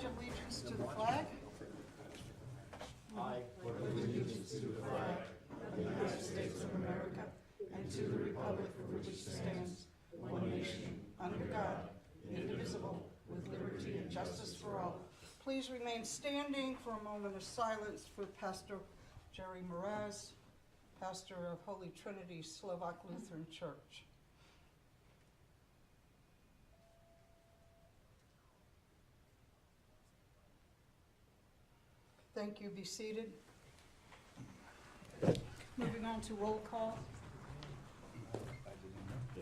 pledge allegiance to the flag. I pledge allegiance to the flag of the United States of America and to the republic for which it stands, one nation, under God, indivisible, with liberty and justice for all. Please remain standing for a moment of silence for Pastor Jerry Mraz, pastor of Holy Trinity Slovak Lutheran Church. Thank you. Be seated. Moving on to roll call.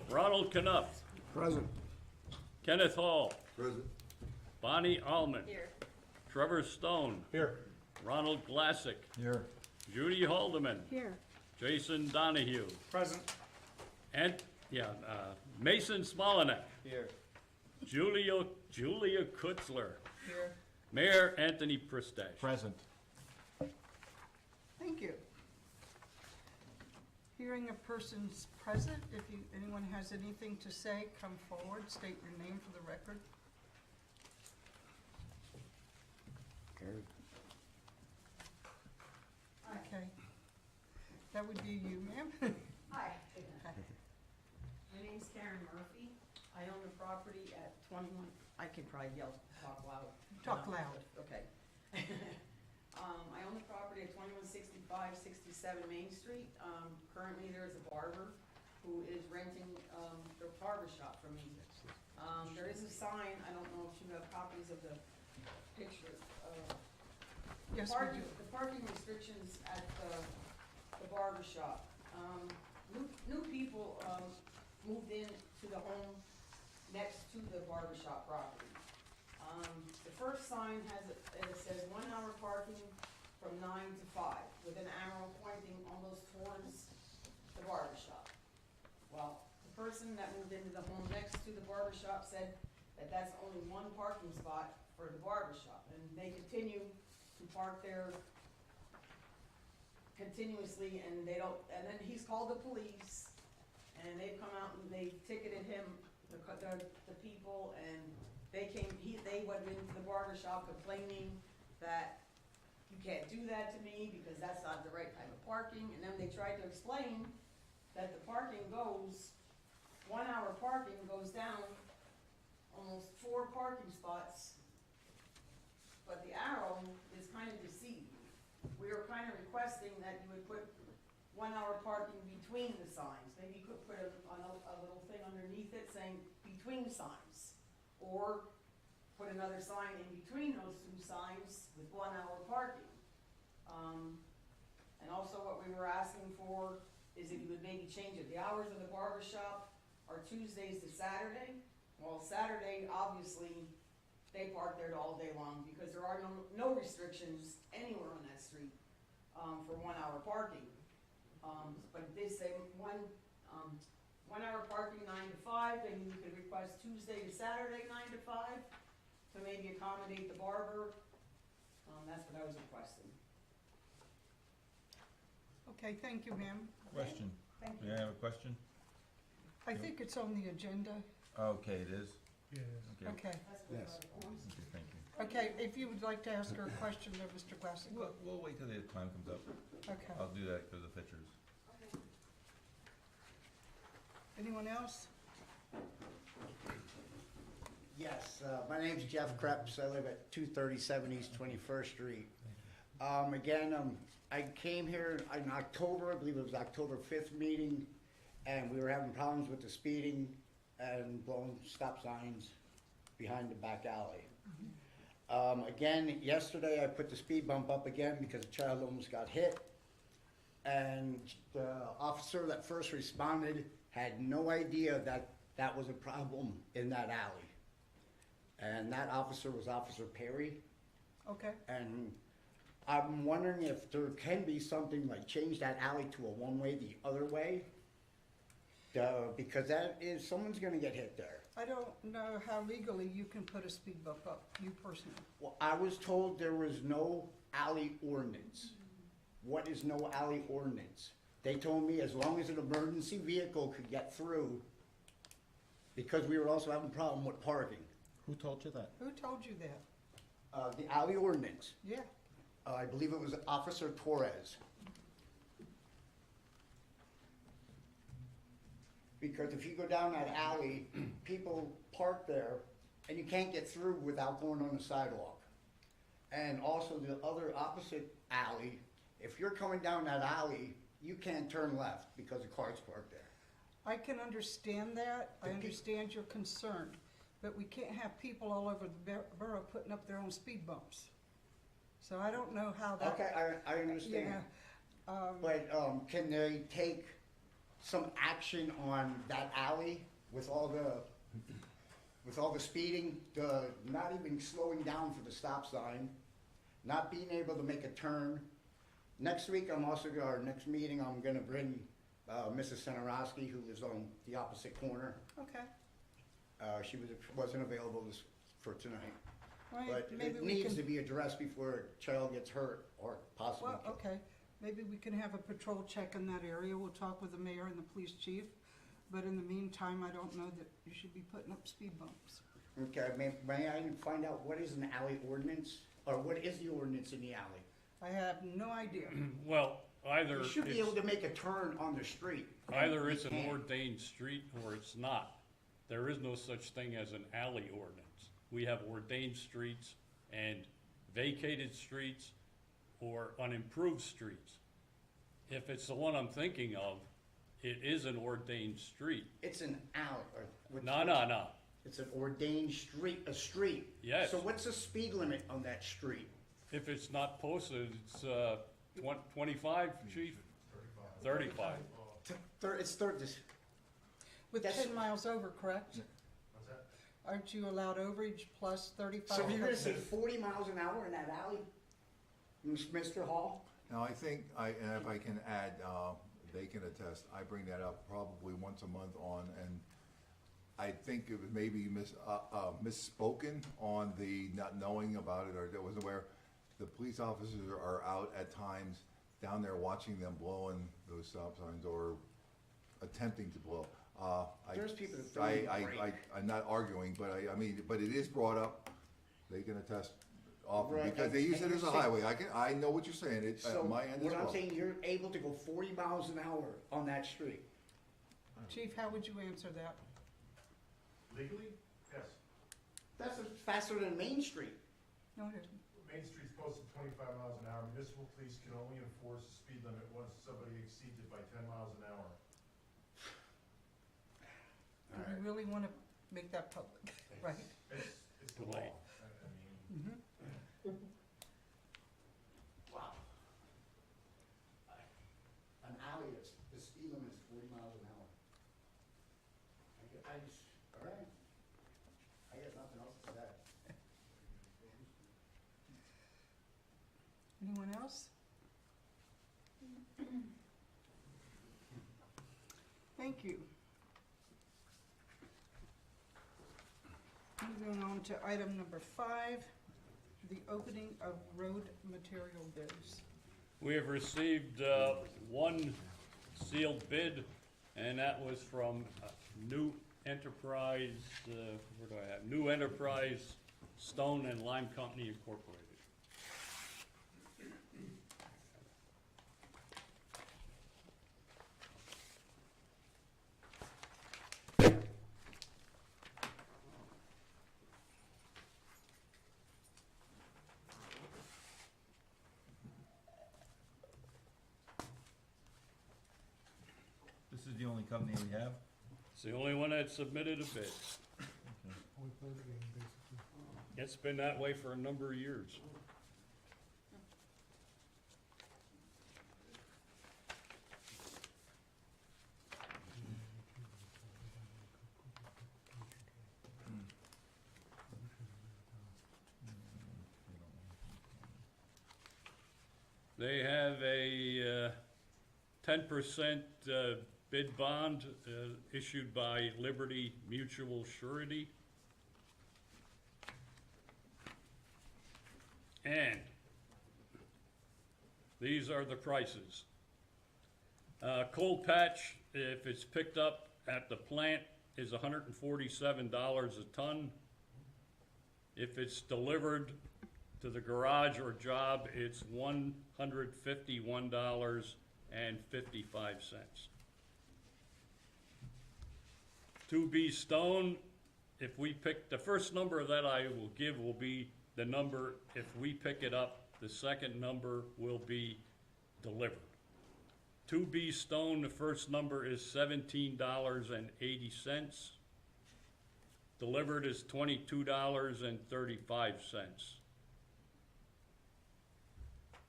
Ronald Knupp. Present. Kenneth Hall. Present. Bonnie Allman. Here. Trevor Stone. Here. Ronald Glassick. Here. Judy Haldeman. Here. Jason Donahue. Present. And, Mason Smolinek. Here. Julia Kutzler. Here. Mayor Anthony Pristash. Present. Thank you. Hearing a person's present, if anyone has anything to say, come forward, state your name for the record. Okay. That would be you, ma'am. Hi. My name's Karen Murphy. I own the property at 21, I can probably yell, talk loud. Talk loud. Okay. I own the property at 2165, 67 Main Street. Currently, there's a barber who is renting the barber shop from me. There is a sign, I don't know if you have copies of the picture. Yes, we do. The parking restrictions at the barber shop. New people moved in to the home next to the barber shop property. The first sign it says 1 hour parking from 9 to 5 with an arrow pointing almost towards the barber shop. Well, the person that moved into the home next to the barber shop said that that's only one parking spot for the barber shop, and they continue to park there continuously, and they don't. And then he's called the police, and they've come out and they ticketed him, the people, and they went into the barber shop complaining that you can't do that to me because that's not the right type of parking. And then they tried to explain that the parking goes, 1 hour parking goes down almost 4 parking spots, but the arrow is kind of deceiving. We were kind of requesting that you would put 1 hour parking between the signs. Maybe you could put a little thing underneath it saying between signs, or put another sign in between those 2 signs with 1 hour parking. And also what we were asking for is if you would maybe change it. The hours of the barber shop are Tuesdays to Saturday. Well, Saturday, obviously, they park there all day long because there are no restrictions anywhere on that street for 1 hour parking. But they say 1 hour parking 9 to 5, and you could request Tuesday to Saturday 9 to 5 to maybe accommodate the barber. That's what I was requesting. Okay, thank you, ma'am. Question. Thank you. May I have a question? I think it's on the agenda. Okay, it is? Yes. Okay. Okay. That's what Yes. I was. Okay, thank you. Okay, if you would like to ask her a question there, Mr. Glassick. We'll wait till the time comes up. Okay. I'll do that for the pictures. Okay. Anyone else? Yes, my name's Jeff Krebs. I live at 237 East 21st Street. I came here in October, I believe it was October 5th meeting, and we were having problems with the speeding and blowing stop signs behind the back alley. Yesterday I put the speed bump up again because a child almost got hit, and the officer that first responded had no idea that that was a problem in that alley. And that officer was Officer Perry. Okay. And I'm wondering if there can be something like change that alley to a one-way the other way. Because someone's gonna get hit there. I don't know how legally you can put a speed bump up, you personally. Well, I was told there was no alley ordinance. What is no alley ordinance? They told me as long as an emergency vehicle could get through, because we were also having a problem with parking. Who told you that? Who told you that? The alley ordinance, Yeah, I believe it was Officer Torres. Because if you go down that alley, people park there and you can't get through without going on the sidewalk. And also the other opposite alley, if you're coming down that alley, you can't turn left because the car's parked there. I can understand that, I The pe- understand your concern, but we can't have people all over the borough putting up their own speed bumps. So I don't know how that. Okay, I understand. Yeah, But, can they take some action on that alley with all the speeding, not even slowing down for the stop sign, not being able to make a turn? Next week, our next meeting, I'm gonna bring, Mrs. Senarowski, who lives on the opposite corner. okay, She wasn't available for tonight. well, But maybe it we needs can. to be addressed before a child gets hurt or possibly Well, killed. okay, maybe we can have a patrol check in that area, we'll talk with the mayor and the police chief. But in the meantime, I don't know that you should be putting up speed bumps. Okay, may I find out what is an alley ordinance, or what is the ordinance in the alley? I have no idea. Well, either You should be able it's, to make a turn on the street. either it's You an can't. ordained street or it's not. There is no such thing as an alley ordinance. We have ordained streets and vacated streets or unimproved streets. If it's the one I'm thinking of, it is an ordained street. It's an alley, or. No. It's an ordained street, a street. Yes. So what's the speed limit on that street? If it's not posted, it's 25, chief? 35. It's third, With That's- 10 miles over, correct? What's that? Aren't you allowed overage plus 35? so you're gonna say 40 miles an hour in that alley, Mr. Hall? Now, I think, and if I can add, they can attest, I bring that up probably once a month and I think it was maybe misspoken on the not knowing about it, or that wasn't aware. The police officers are out at times down there watching them blowing those stop signs or attempting to blow. There's people that don't even brake. I'm not arguing, but I mean, but it is brought up, they can attest often, Right, because they use and it as a you're saying- highway. I know what you're saying, it's So at my end as what well. I'm saying, you're able to go 40 miles an hour on that street. Chief, how would you answer that? Legally? Yes. That's faster than Main Street. No, it isn't. Main Street's posted 25 miles an hour. Municipal police can only enforce the speed limit once somebody exceeds it by 10 miles an hour. Do we really want to make that public? Right. It's the Too late. law. I mean, Wow. An alley, the speed limit is 40 miles an hour. All right. I got nothing else to say. Anyone else? Thank you. Moving on to item number 5, the opening of road material bids. We have received one sealed bid, and that was from New Enterprise, where do I have? New Enterprise Stone and Lime Company Incorporated. This is the only company we have? It's the only one that submitted a bid. It's been that way for a number of years. They have a 10% bid bond issued by Liberty Mutual Surety. And these are the prices. Cold patch, if it's picked up at the plant, is $147 a ton. If it's delivered To the garage or job, it's $151.55. 2B stone, if we pick, the first number that I will give will be the number, if we pick it up, the second number will be delivered. 2B stone, the first number is $17.80. Delivered is $22.35.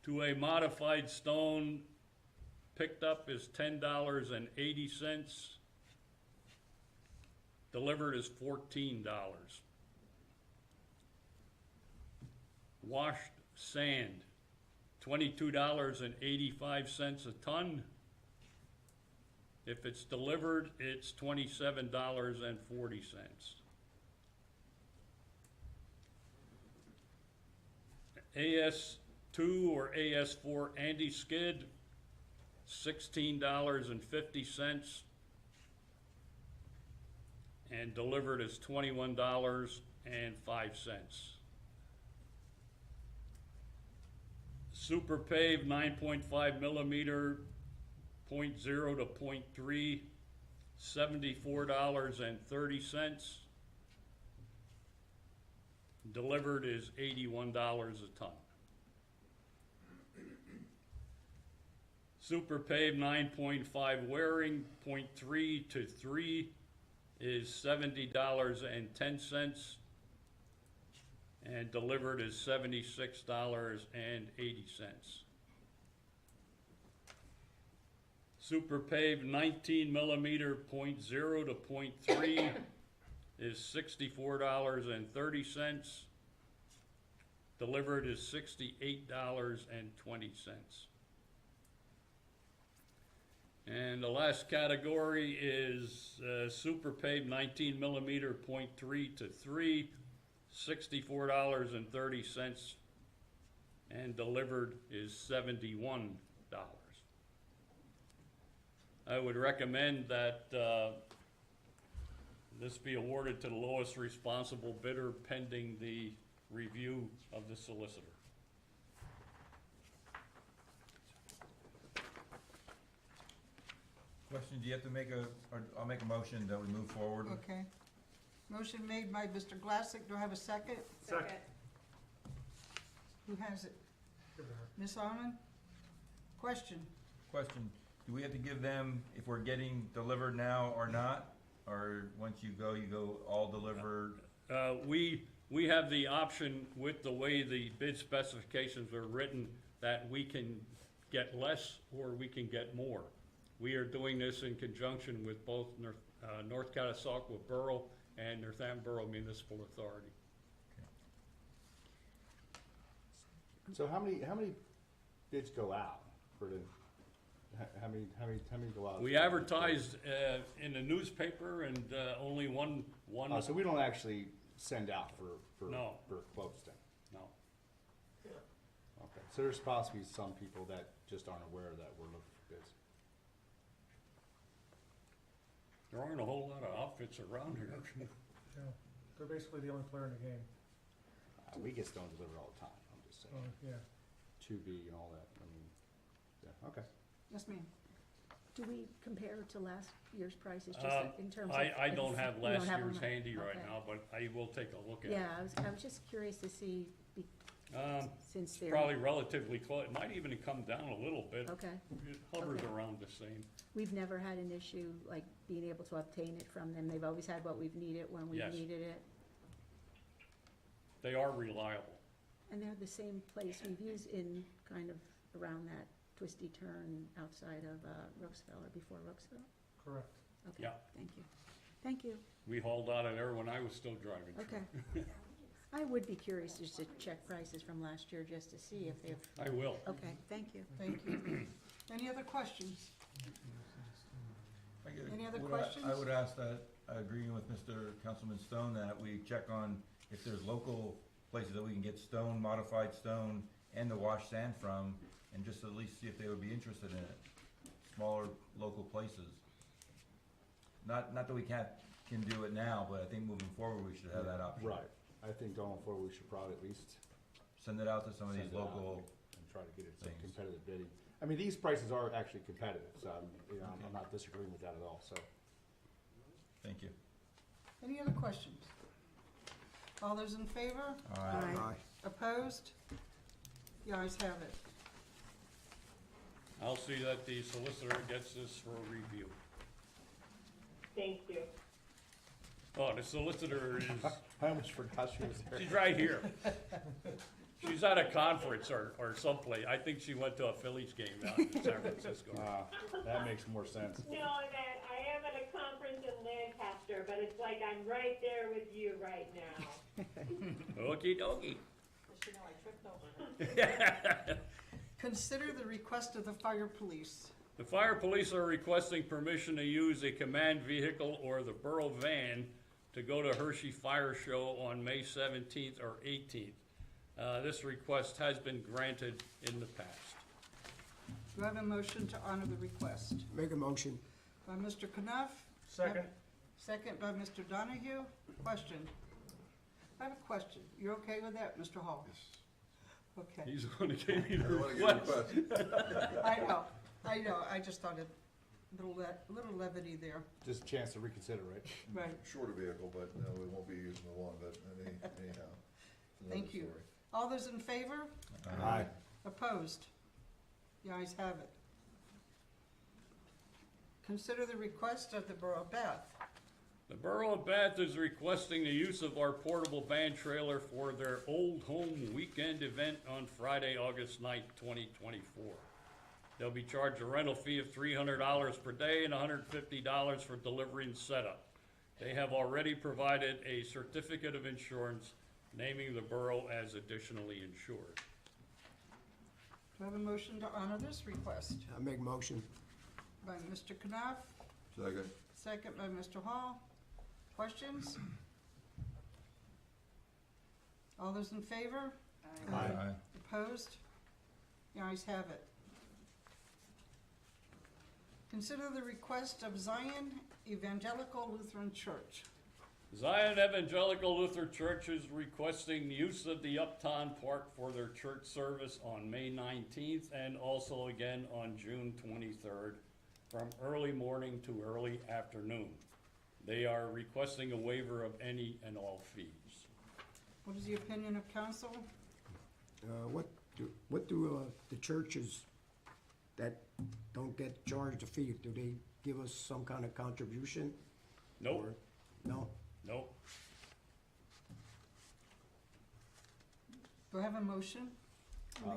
To a modified stone, picked up is $10.80. Delivered is $14. Washed sand, $22.85 a ton. If it's delivered, it's $27.40. AS2 or AS4 anti-skid, $16.50, and delivered is $21.05. Super pave 9.5 millimeter, 0.0 to 0.3, $74.30. Delivered is $81 a ton. Super pave 9.5 wearing, 0.3 to 3 is $70.10. And delivered is $76.80. Super pave 19 millimeter, 0.0 to 0.3 is $64.30. Delivered is $68.20. And the last category is super pave 19 millimeter, 0.3 to 3, $64.30, and delivered is $71. I would recommend that this be awarded to the lowest responsible bidder pending the review of the solicitor. Question, do you have to make or I'll make a motion that we move forward? Okay. Motion made by Mr. Glassick. Do I have a second? Second. Who has it? Ms. Almond? Question? Question, do we have to give them, if we're getting delivered now or not? Or once you go all delivered? We have the option with the way the bid specifications are written that we can get less or we can get more. We are doing this in conjunction with both North Catasauqua Borough and Northampton Borough Municipal Authority. So how many bids go out for the, how many go out? We advertised in the newspaper and only one. So we don't actually send out for No. quotes then? No. Okay, so there's possibly some people that just aren't aware that we're looking for bids. There aren't a whole lot of outfits around here. Yeah, they're basically the only player in the game. We get stone delivered all the time, I'm just saying. Yeah. 2B and all that, I mean, yeah, okay. Yes, ma'am. Do we compare to last year's prices, just in terms of? I don't have you don't last have year's them? handy right Okay. now, but I will take a look at it. Yeah, I was just curious to see, since It's they're. probably relatively close. It might even come down a little bit. Okay, It hovers Okay. around the same. we've never had an issue like being able to obtain it from them. They've always had what we've needed when we Yes. needed it. They are reliable. And they're the same place we've used in kind of around that twisty turn outside of Roseville or before Roseville? Correct. Okay, Yeah. thank you. Thank you, We hauled out of there when I was still driving. okay. I would be curious just to check prices from last year just to see if they've, I will. okay, thank you. Thank you. Any other questions? Any other I questions? would ask that, agreeing with Mr. Councilman Stone, that we check on if there's local places that we can get stone, modified stone, and the wash sand from, and just at least see if they would be interested in it. Smaller, local places. Not that we can do it now, but I think moving forward, we should have that option. Right, I think going forward, we should probably at least send it out to some of these send it out local, and try to get it some things. competitive bidding. I mean, these prices are actually competitive, so I'm not disagreeing with that at all, so. thank you. Any other questions? All those in favor? Aye. Opposed? The ayes have it. I'll see that the solicitor gets this for review. Thank you. Oh, the solicitor is, I almost forgot she was there. she's right here. She's at a conference or someplace. I think she went to a Phillies game out in San Francisco. That makes more sense. No, that I am at a conference in Lancaster, but it's like I'm right there with you right now. Okey dokey. Does she know I tripped over her? Consider the request of the fire police. The fire police are requesting permission to use a command vehicle or the borough van to go to Hershey Fire Show on May 17th or 18th. This request has been granted in the past. Do I have a motion to honor the request? Make a motion. By Mr. Knopf? Second. Second by Mr. Donahue. Question. I have a question. You're okay with that, Mr. Hall? Okay. He's the one that gave me the I don't wanna get request. request. I know. I just thought a little levity there. Just a chance to reconsider, right? Right. Shorter vehicle, but no, we won't be using the one, but anyhow. It's another Thank you. story. All those in favor? Aye. Opposed? The ayes have it. Consider the request of the Borough of Bath. The Borough of Bath is requesting the use of our portable van trailer for their Old Home Weekend event on Friday, August 9th, 2024. They'll be charged a rental fee of $300 per day and $150 for delivery and setup. They have already provided a certificate of insurance naming the borough as additionally insured. Do I have a motion to honor this request? I make a motion. By Mr. Knopf, Second. second by Mr. Hall. Questions? All those in favor? Aye. Opposed? The ayes have it. Consider the request of Zion Evangelical Lutheran Church. Zion Evangelical Lutheran Church is requesting use of the Uptown Park for their church service on May 19th and also again on June 23rd from early morning to early afternoon. They are requesting a waiver of any and all fees. What is the opinion of council? What do the churches that don't get charged a fee, do they give us some kind of contribution? Nope, Or- No? nope. Do I have a motion?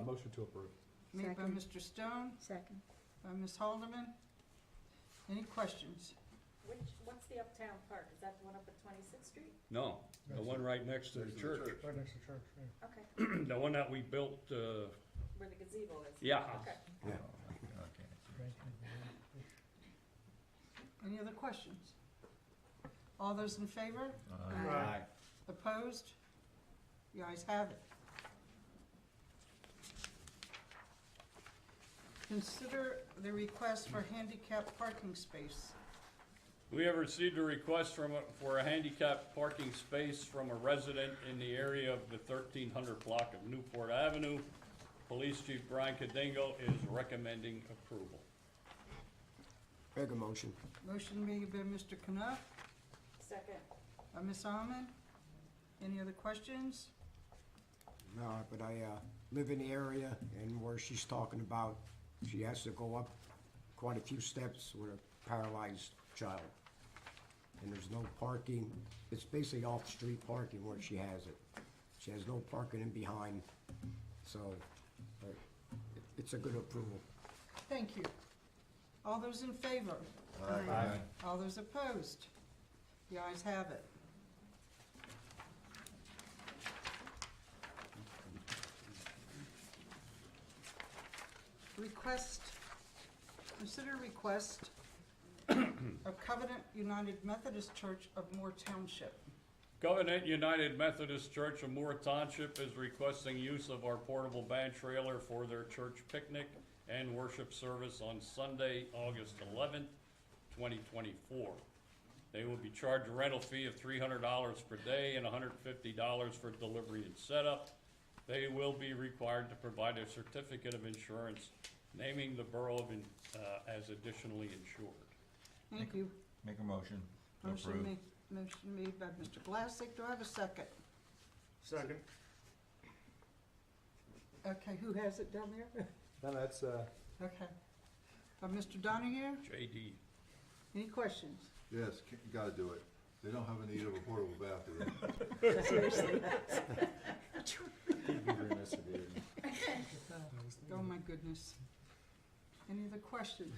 Motion to approve. Made by Second. Mr. Stone, Second. by Ms. Haldeman. Any questions? What's the Uptown Park? Is that the one up at 26th Street? No, the one right next to the Next to the church. church. Right next to church, yeah. Okay, The one that we built, where the gazebo is? yeah. Okay. Okay. Any other questions? All those in favor? Aye. Opposed? The ayes have it. Consider the request for handicapped parking space. We have received a request for a handicapped parking space from a resident in the area of the 1300 block of Newport Avenue. Police Chief Brian Cadingo is recommending approval. Make a motion. Motion made by Mr. Knopf, Second. by Ms. Almond. Any other questions? No, but I live in the area, and where she's talking about, she has to go up quite a few steps with a paralyzed child. And there's no parking, it's basically off-street parking where she has it. She has no parking in behind, so it's a good approval. Thank you. All those in favor? Aye. All those opposed? The ayes have it. Consider request of Covenant United Methodist Church of Moore Township. Covenant United Methodist Church of Moore Township is requesting use of our portable van trailer for their church picnic and worship service on Sunday, August 11th, 2024. They will be charged a rental fee of $300 per day and $150 for delivery and setup. they will be required to provide a certificate of insurance naming the borough of, as additionally insured. Thank you. Make a motion to approve. Motion made by Mr. Glassick. Do I have a second? Second. Okay, who has it down there? No, that's, Okay. By Mr. Donahue? JD. Any questions? Yes, you gotta do it. They don't have a need of a portable bathroom. Seriously. he'd be remiss if he didn't. Oh, my goodness. Any other questions?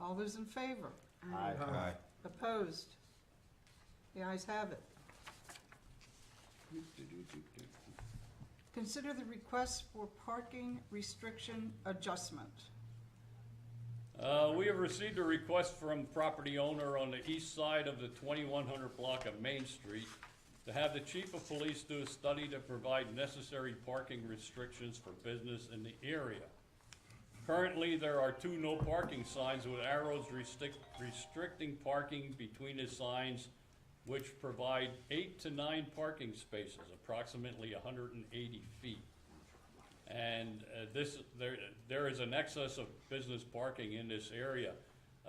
All those in favor? Aye. Aye. Opposed? The ayes have it. Consider the request for parking restriction adjustment. We have received a request from property owner on the east side of the 2100 block of Main Street to have the chief of police do a study to provide necessary parking restrictions for business in the area. Currently, there are 2 no parking signs with arrows restricting parking between the signs, which provide 8 to 9 parking spaces, approximately 180 feet. And there is an excess of business parking in this area.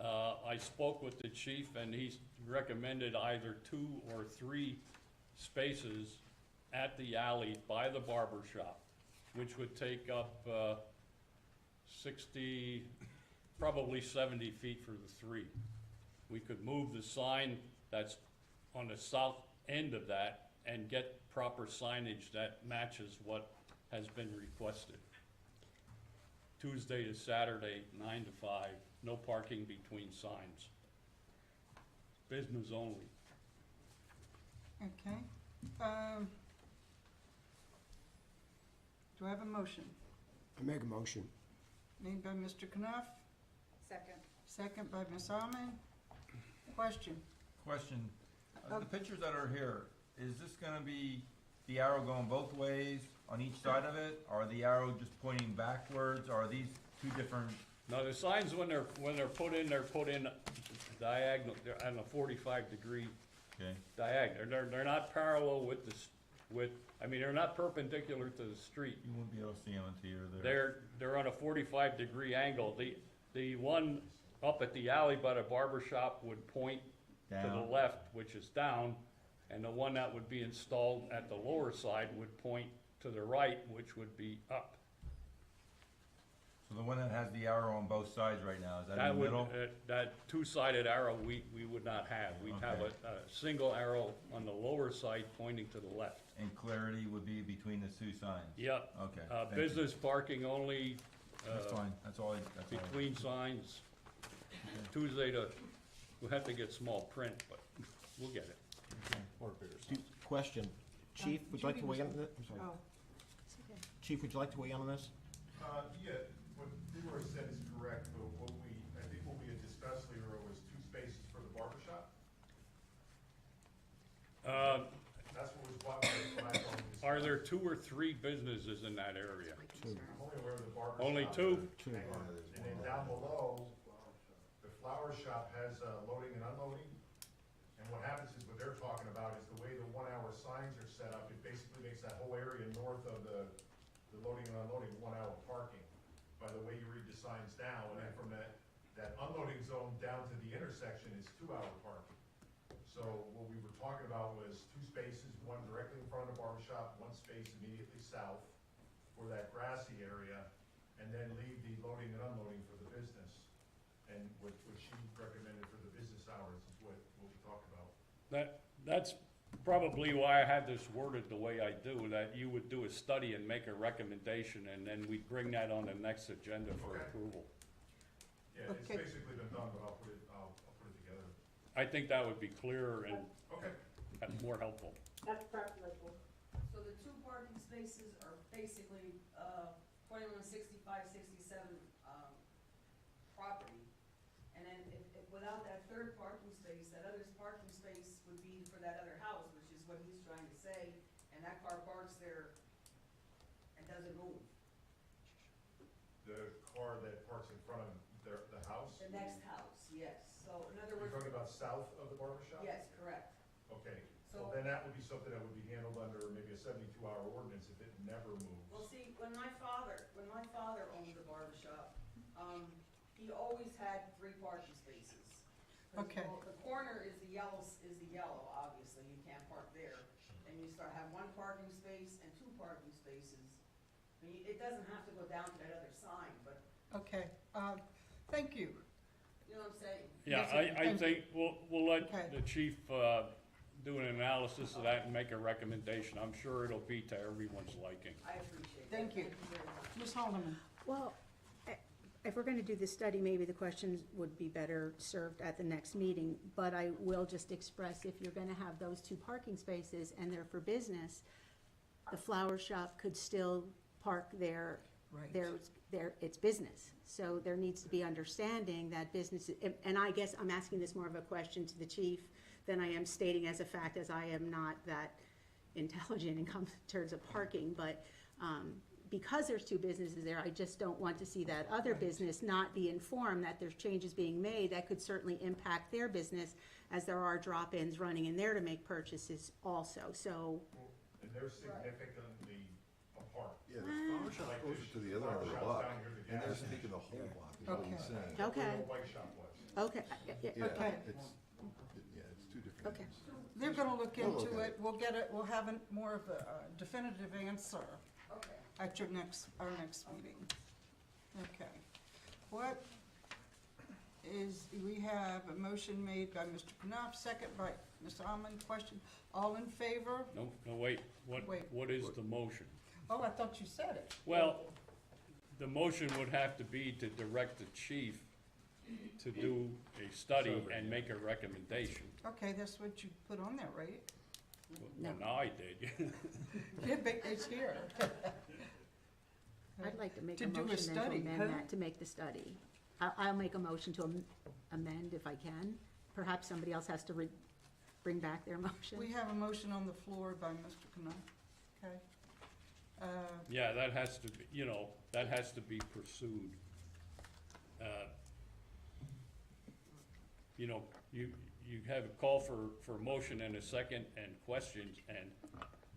I spoke with the chief, and he's recommended either 2 or 3 spaces at the alley by the barber shop, which would take up 60, probably 70 feet for the 3. We could move the sign that's on the south end of that and get proper signage that matches what has been requested. Tuesday to Saturday, 9 to 5, no parking between signs. Business only. Okay. Do I have a motion? I make a motion. Made by Mr. Knopf, Second. second by Ms. Almond. Question? Question, the pictures that are here, is this gonna be the arrow going both ways on each side of it? Or the arrow just pointing backwards? Or are these 2 different? Now, the signs, when they're put in diagonal, they're on a 45-degree Okay. diagonal. They're not parallel with they're not perpendicular to the street. You won't be able to see them until you're there. They're on a 45-degree angle. The one up at the alley by the barber shop would point to the Down. left, which is down, and the one that would be installed at the lower side would point to the right, which would be up. So the one that has the arrow on both sides right now, is that in That the would, middle? that 2-sided arrow, we would not have. We'd have Okay. a single arrow on the lower side pointing to the left. And clarity would be between the 2 signs? Yep. Okay. thank you. Business parking only, That's fine, that's all I. between signs. Tuesday to, we'll have to get small print, but we'll get it. Or bigger sign. Question, Chief, would you like to weigh in on this? I'm sorry. Oh, It's okay. Chief, would you like to weigh in on this? Yeah, what Leroy said is correct, but I think what we had discussed, Leroy, was 2 spaces for the barber shop. That's what was what I thought we discussed. Are there 2 or 3 businesses in that area? Two. I'm only aware of the barber shop. Only 2? Two. And then down below, the flower shop has loading and unloading. And what happens is, what they're talking about is the way the 1-hour signs are set up, it basically makes that whole area north of the loading and unloading 1-hour parking, by the way you read the signs now. And then from that unloading zone down to the intersection is 2-hour parking. So what we were talking about was 2 spaces, one directly in front of the barber shop, 1 space immediately south for that grassy area, and then leave the loading and unloading for the business. And what she recommended for the business hours is what we talked about. That's probably why I had this worded the way I do, that you would do a study and make a recommendation, and then we'd bring that on the next agenda for Okay. approval. Yeah, it's Okay. basically been done, but I'll put it together. I think that would be clearer and Okay. more helpful. That's preferable. So the 2 parking spaces are basically, 2165, 67, property. And then if without that 3rd parking space, that other parking space would be for that other house, which is what he's trying to say, and that car parks there and doesn't move. The car that parks in front of the house? The next house, yes. So in other You're words, talking about south of the barber shop? yes, correct. Okay, So then that would be something that would be handled under maybe a 72-hour ordinance if it never moves. Well, see, when my father owned the barber shop, he always had 3 parking spaces. Okay. Well, the corner is the yellow, obviously, you can't park there. And you have 1 parking space and 2 parking spaces. I mean, it doesn't have to go down to that other sign, but, Okay, thank you. you know what I'm saying? Yeah, Yes, I think we'll let Okay. the chief, do an analysis of that and make a recommendation. I'm sure it'll be to everyone's liking. I appreciate it. Thank you. very much. Ms. Haldeman? Well, if we're gonna do this study, maybe the questions would be better served at the next meeting, but I will just express, if you're gonna have those 2 parking spaces and they're for business, the flower shop could still park there. Right. It's business. So there needs to be understanding that business, and I guess I'm asking this more of a question to the chief than I am stating as a fact, as I am not that intelligent in terms of parking, but, because there's 2 businesses there, I just don't want to see that other business not be informed that there's changes being made that could certainly impact their business, as there are drop-ins running in there to make purchases also, so. And they're significantly apart. Yeah, the flower shop Like goes this to the other end of the flower block, shop's down here, the and they're gas taking the whole block, is what he's saying. Okay. Where the white shop was. Okay, Yeah, Okay. it's 2 different Okay. things. They're gonna look We'll look into at it, we'll get it, we'll have more of a definitive answer Okay. at our next meeting. Okay. What we have a motion made by Mr. Knopf, second by Ms. Almond, question, all in favor? No, wait, Wait. what is the motion? Oh, I thought you said it. Well, the motion would have to be to direct the chief to do a study and make a recommendation. Okay, that's what you put on there, right? Well, now I did. Yeah, but it's here. I'd like to make To a do a motion then to study, amend huh? that, to make the study. I'll make a motion to amend if I can. Perhaps somebody else has to bring back their motion. We have a motion on the floor by Mr. Knopf, okay? Yeah, that has to be, that has to be pursued. You have a call for a motion and a second and questions, and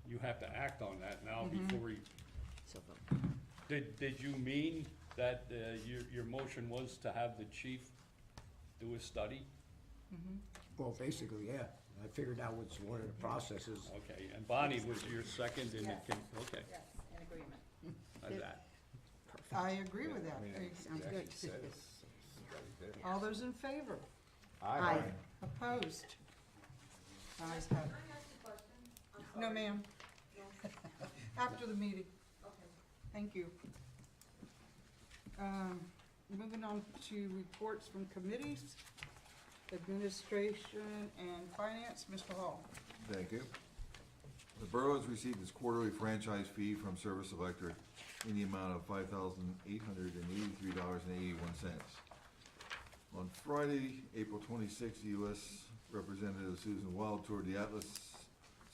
you have to act on that now before you, So, did you mean that your motion was to have the chief do a study? Well, basically, yeah. I figured out what's one of the processes. Okay, and Bonnie was your second, and it can, okay, Yes, in agreement. how's that? I agree with that. Sounds good. All those in favor? Aye. Opposed? Ayes have it. No, ma'am. After the meeting. Thank you. Moving on to reports from committees, administration and finance, Mr. Hall. Thank you. The borough has received its quarterly franchise fee from Service Electric in the amount of $5,883.81. On Friday, April 26th, U.S. Representative Susan Wild toured the Atlas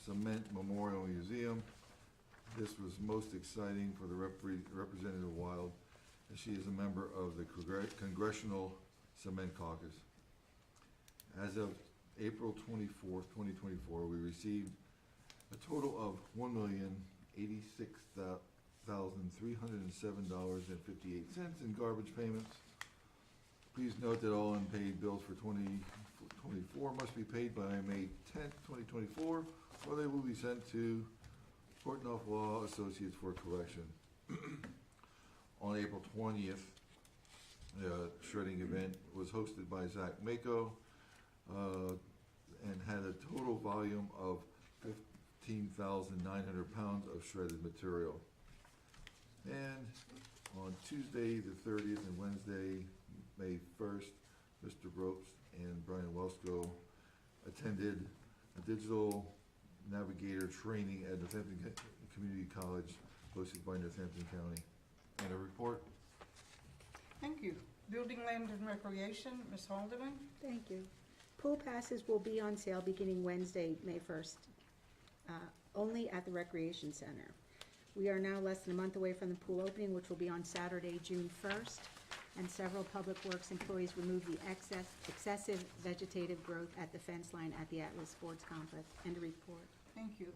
Cement Memorial Museum. This was most exciting for the Representative Wild, as she is a member of the Congressional Cement Caucus. As of April 24th, 2024, we received a total of $1,086,307.58 in garbage payments. Please note that all unpaid bills for 2024 must be paid by May 10th, 2024, or they will be sent to Portnoy Law Associates for collection. On April 20th, the shredding event was hosted by Zach Mako and had a total volume of 15,900 pounds of shredded material. And on Tuesday the 30th and Wednesday, May 1st, Mr. Ropes and Brian Welsko attended a digital navigator training at Northampton Community College hosted by Northampton County. And a report. Thank you. Building, Land and Recreation, Ms. Haldeman. Thank you. Pool passes will be on sale beginning Wednesday, May 1st, only at the Recreation Center. We are now less than a month away from the pool opening, which will be on Saturday, June 1st, and several Public Works employees removed the excessive vegetative growth at the fence line at the Atlas Sports Complex. And a report. Thank you.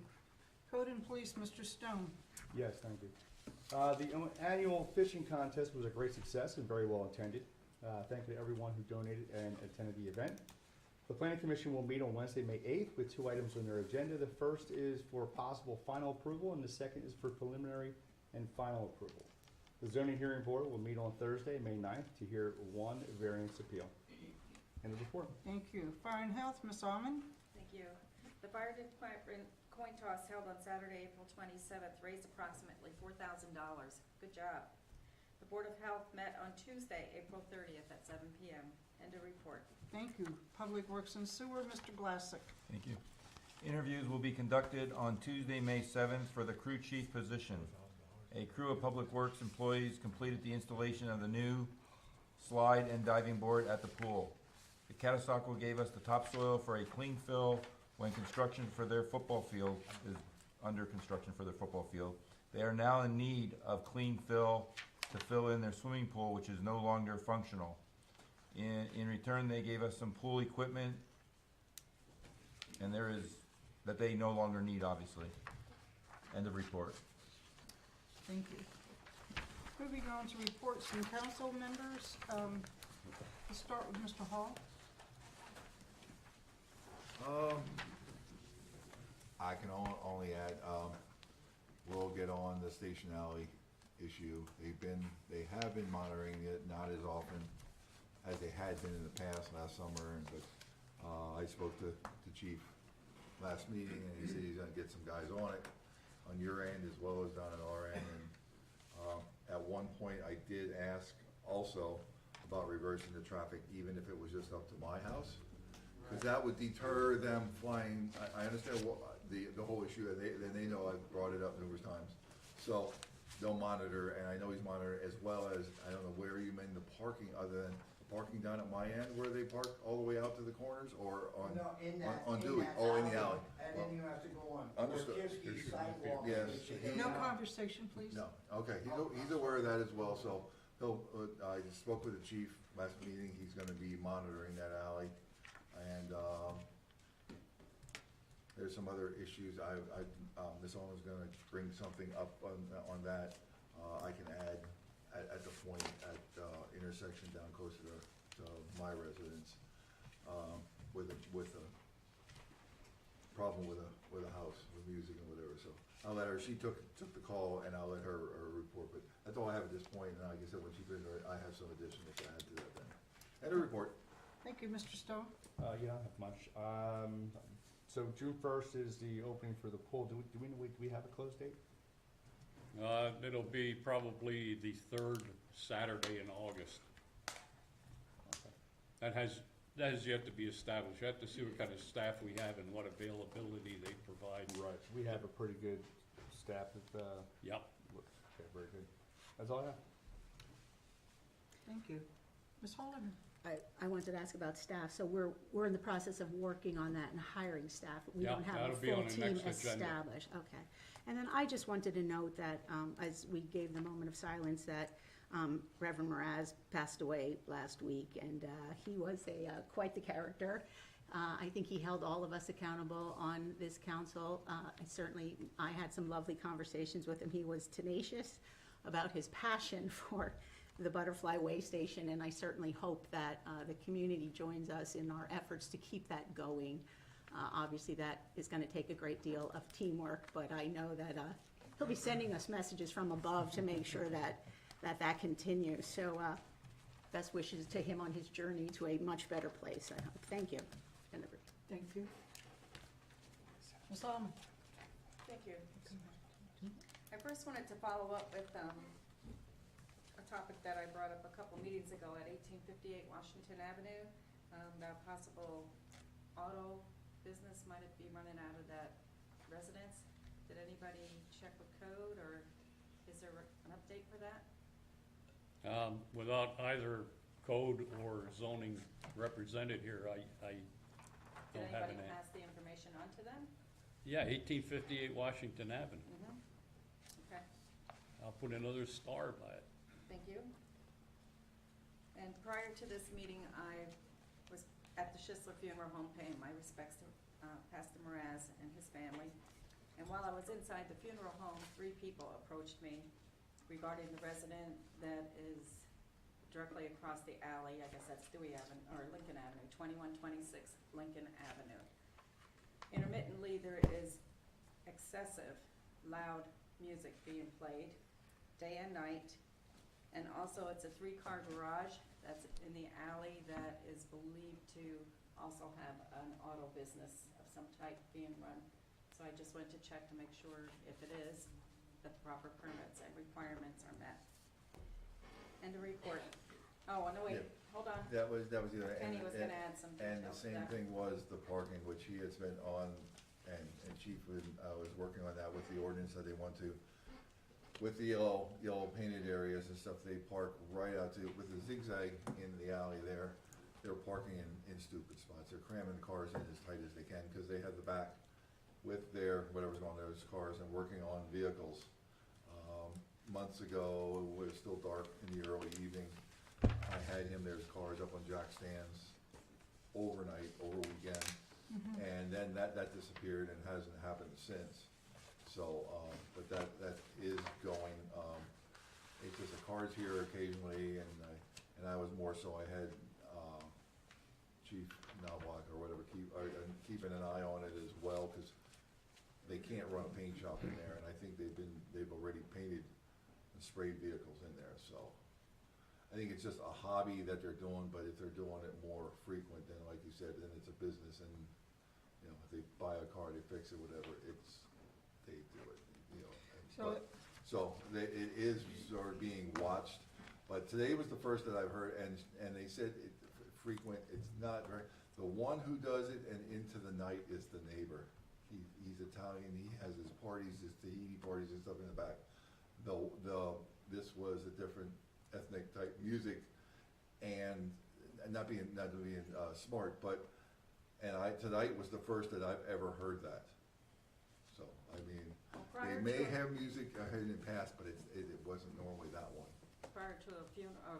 Code and Police, Mr. Stone. Yes, thank you. The annual fishing contest was a great success and very well attended. Thank you to everyone who donated and attended the event. The Planning Commission will meet on Wednesday, May 8th with 2 items on their agenda. The first is for possible final approval and the second is for preliminary and final approval. The Zoning Hearing Board will meet on Thursday, May 9th to hear 1 variance appeal. End of report. Thank you. Fire and Health, Ms. Almond. Thank you. The fire department coin toss held on Saturday, April 27th, raised approximately $4,000. Good job. The Board of Health met on Tuesday, April 30th at 7 p.m. End of report. Thank you. Public Works and Sewer, Mr. Glassick. Thank you. Interviews will be conducted on Tuesday, May 7th for the crew chief position. A crew of Public Works employees completed the installation of the new slide and diving board at the pool. The Catasauqua gave us the topsoil for a clean fill when construction for their football field is under construction for their football field. They are now in need of clean fill to fill in their swimming pool, which is no longer functional. In return, they gave us some pool equipment, and there is, that they no longer need, obviously. End of report. Thank you. Moving on to reports from council members. Let's start with Mr. Hall. I can only add, we'll get on the Station Alley issue. They have been monitoring it, not as often as they had been in the past last summer, but I spoke to Chief last meeting, and he said he's gonna get some guys on it, on your end as well as down at our end, and at one point I did ask also about reversing the traffic, even if it was just up to my house, because that would deter them flying. I understand the whole issue, and they know I've brought it up numerous times, so they'll monitor, and I know he's monitored, as well as, I don't know where you mean the parking, other than parking down at my end where they park all the way out to the corners, or on, No, in that, on in Dewey? that Oh, in the alley. And then you have to go on Understood. Orchivsky sidewalk. Yes. which is No not- conversation, please. No, okay, he's aware of that as well, so he'll, I spoke with the chief last meeting, he's gonna be monitoring that alley, and, there's some other issues, Ms. Owen's gonna bring something up on that, I can add at the point at, intersection down close to my residence, with a problem with a house, with music and whatever, so I'll let her, she took the call, and I'll let her report, but that's all I have at this point, and like I said, when she brings her, I have some additional to add to that then. And a report. Thank you, Mr. Stone. Yeah, I don't have much. So June 1st is the opening for the pool. Do we have a close date? It'll be probably the 3rd Saturday in August. Okay. That has yet to be established. You have to see what kind of staff we have and what availability they provide. Right. We have a pretty good staff that, Yep. okay, very good. That's all I have. Thank you. Ms. Holliman. I wanted to ask about staff. So we're in the process of working on that and hiring staff. We Yeah, don't have a that'll be on full the team next agenda. established. Okay. And then I just wanted to note that, as we gave the moment of silence, that Reverend Mraz passed away last week, and he was quite the character. I think he held all of us accountable on this council. I had some lovely conversations with him. He was tenacious about his passion for the Butterfly Way Station, and I certainly hope that the community joins us in our efforts to keep that going. Obviously, that is going to take a great deal of teamwork, but I know that he'll be sending us messages from above to make sure that continues. So best wishes to him on his journey to a much better place, I hope. Thank you. Thank you. Ms. Almond. Thank you. I first wanted to follow up with a topic that I brought up a couple meetings ago at 1858 Washington Avenue. That possible auto business might be running out of that residence. Did anybody check with code, or is there an update for that? Without either code or zoning represented here, I Did don't have anybody an pass the information on to them? Yeah, 1858 Washington Avenue. Okay, I'll put another star by it. thank you. And prior to this meeting, I was at the Schisler Funeral Home paying my respects to Pastor Mraz and his family. And while I was inside the funeral home, 3 people approached me regarding the resident that is directly across the alley, I guess that's Dewey Avenue, or Lincoln Avenue, 2126 Lincoln Avenue. Intermittently, there is excessive loud music being played, day and night. And also, it's a 3-car garage that's in the alley that is believed to also have an auto business of some type being run. So I just went to check to make sure, if it is, that the proper permits and requirements are met. And a report. Oh, no, wait, Yeah. hold on. That was the other. Kenny was gonna add some And the details to same that. thing was the parking, which he has been on, and Chief was working on that with the ordinance that they want to, with the yellow painted areas and stuff, they park right out to, with the zigzag in the alley there, they're parking in stupid spots. They're cramming cars in as tight as they can, because they have the back with their, whatever's on those cars and working on vehicles. Months ago, it was still dark in the early evening, I had him, there's cars up on jack stands overnight, over weekend, and then that disappeared and hasn't happened since. So, but that is going, it's just the cars here occasionally, and I was more so, I had, Chief Knobloch or whatever, keeping an eye on it as well, cause they can't run a paint shop in there, and I think they've already painted and sprayed vehicles in there, so. I think it's just a hobby that they're doing, but if they're doing it more frequent, then like you said, then it's a business, and, you know, if they buy a car, they fix it, whatever, they do it, you know. So it is sort of being watched, but today was the first that I've heard, and they said frequent, it's not very, the one who does it and into the night is the neighbor. He's Italian, he has his parties, his Tahiti parties and stuff in the back. This was a different ethnic type music, and not being smart, but, tonight was the first that I've ever heard that. So, I mean, they may have music I heard in the past, but it wasn't normally that one. Prior to a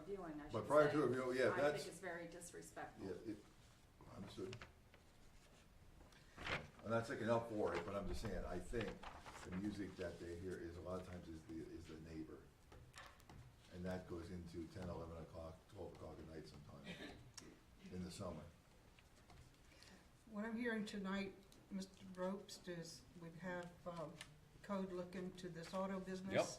viewing, I should say. But prior to a viewing, yeah, I that's, think it's very disrespectful. yeah, understood. I'm not sticking up for it, but I'm just saying, I think the music that they hear is, a lot of times, is the neighbor. And that goes into 10, 11 o'clock, 12 o'clock at night sometimes, in the summer. What I'm hearing tonight, Mr. Ropes, is we have code look into this auto business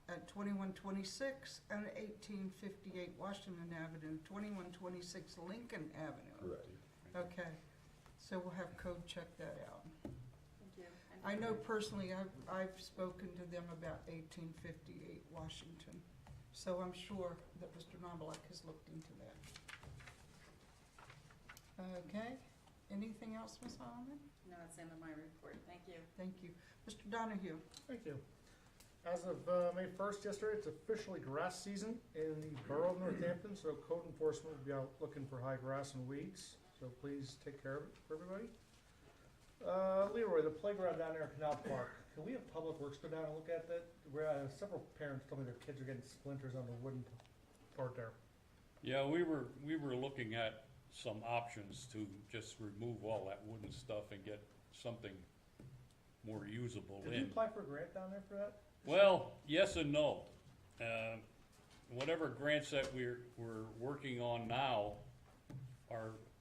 at 2126 and 1858 Washington Avenue, 2126 Lincoln Avenue. Correct. Okay, so we'll have code check that out. Thank you. And I know personally, I've spoken to them about 1858 Washington, so I'm sure that Mr. Knobloch has looked into that. Okay, anything else, Ms. Holloman? No, it's the end of my report. Thank you. Thank you. Mr. Donahue? Thank you. As of May 1st, yesterday, it's officially grass season in the Borough of Northampton, so code enforcement will be out looking for high grass and weeds, so please take care of it for everybody. Leroy, the playground down there at Canal Park, can we have Public Works go down and look at that? Where several parents told me their kids are getting splinters on the wooden part there. Yeah, we were looking at some options to just remove all that wooden stuff and get something more usable in. Did you apply for a grant down there for that? Well, yes and no. Whatever grants that we're working on now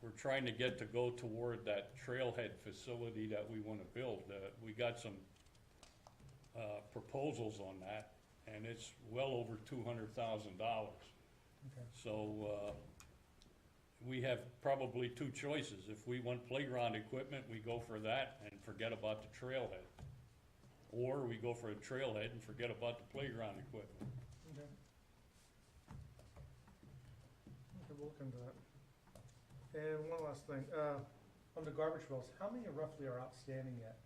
we're trying to get to go toward that trailhead facility that we want to build. We got some proposals on that, and it's well over $200,000. Okay. So we have probably 2 choices. If we want playground equipment, we go for that and forget about the trailhead. Or we go for a trailhead and forget about the playground equipment. Okay. Okay, we'll look into that. And one last thing, on the garbage bills, how many roughly are outstanding yet?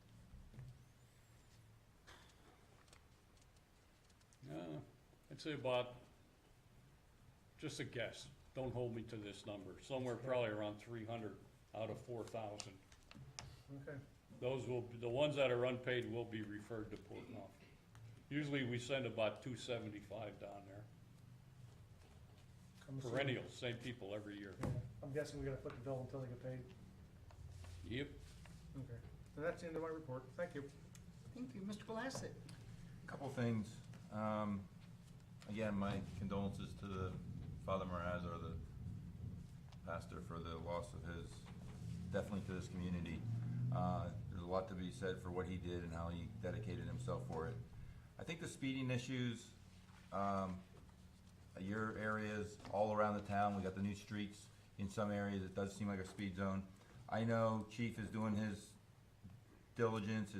I'd say about, just a guess, don't hold me to this number, somewhere probably around 300 out of 4,000. Okay. Those the ones that are unpaid will be referred to Port Norfolk. Usually we send about 275 down there. I'm assuming- Perennial, same people every year. Yeah, I'm guessing we gotta foot the bill until they get paid. Yep. Okay. And that's the end of my report. Thank you. Thank you. Mr. Glassick? Couple things. Again, my condolences to the Father Moraz, or the pastor, for the loss of his, definitely to this community. There's a lot to be said for what he did and how he dedicated himself for it. I think the speeding issues, your areas all around the town, we got the new streets. In some areas, it does seem like a speed zone. I know Chief is doing his diligence,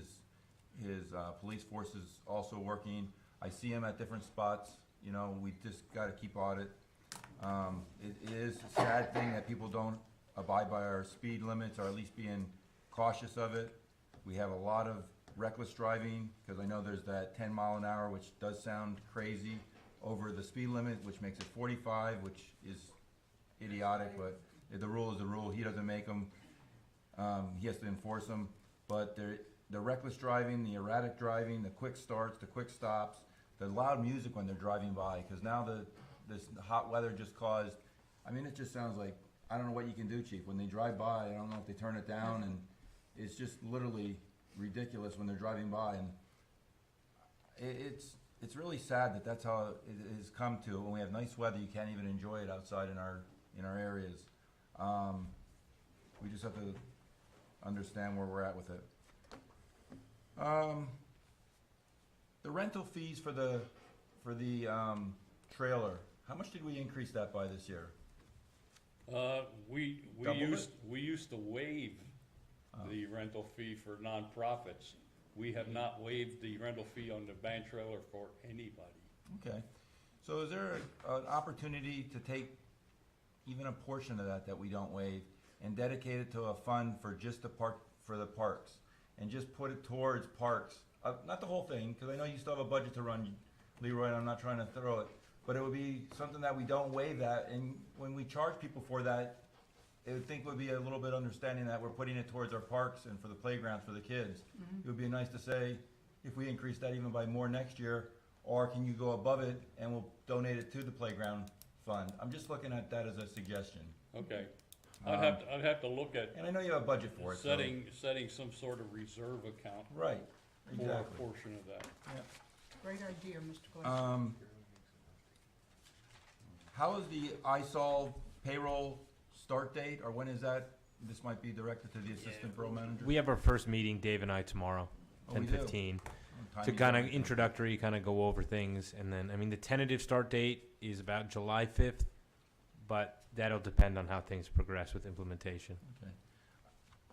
his police force is also working. I see him at different spots. You know, we just gotta keep on it. It is a sad thing that people don't abide by our speed limits, or at least being cautious of it. We have a lot of reckless driving, because I know there's that 10 mile an hour, which does sound crazy, over the speed limit, which makes it 45, which is idiotic, but the rule is the rule. He doesn't make them. He has to enforce them. But the reckless driving, the erratic driving, the quick starts, the quick stops, the loud music when they're driving by, because now this hot weather just caused, I mean, it just sounds like, I don't know what you can do, Chief. When they drive by, I don't know if they turn it down, and it's just literally ridiculous when they're driving by. And it's really sad that that's how it has come to. When we have nice weather, you can't even enjoy it outside in our areas. We just have to understand where we're at with it. The rental fees for the trailer, how much did we increase that by this year? We Doubled used to waive the rental fee for nonprofits. We have not waived the rental fee on the van trailer for anybody. Okay, so is there an opportunity to take even a portion of that we don't waive and dedicate it to a fund for just the parks, and just put it towards parks? Not the whole thing, because I know you still have a budget to run, Leroy, and I'm not trying to throw it, but it would be something that we don't waive that, and when we charge people for that, I would think would be a little bit understanding that we're putting it towards our parks and for the playgrounds for the kids. It would be nice to say, if we increase that even by more next year, or can you go above it and we'll donate it to the playground fund? I'm just looking at that as a suggestion. Okay. I'd have to look at And I know you have a budget for it. so- setting some sort of reserve account Right, for a exactly. portion of that. Yeah. Great idea, Mr. Glassick. How is the ISOL payroll start date, or when is that? This might be directed to the assistant borough manager. We have our first meeting, Dave and I, tomorrow, Oh, we do? 10:15, Oh, to timing's kind of everything. introductory, kind of go over things, and then, I mean, the tentative start date is about July 5th, but that'll depend on how things progress with implementation. Okay.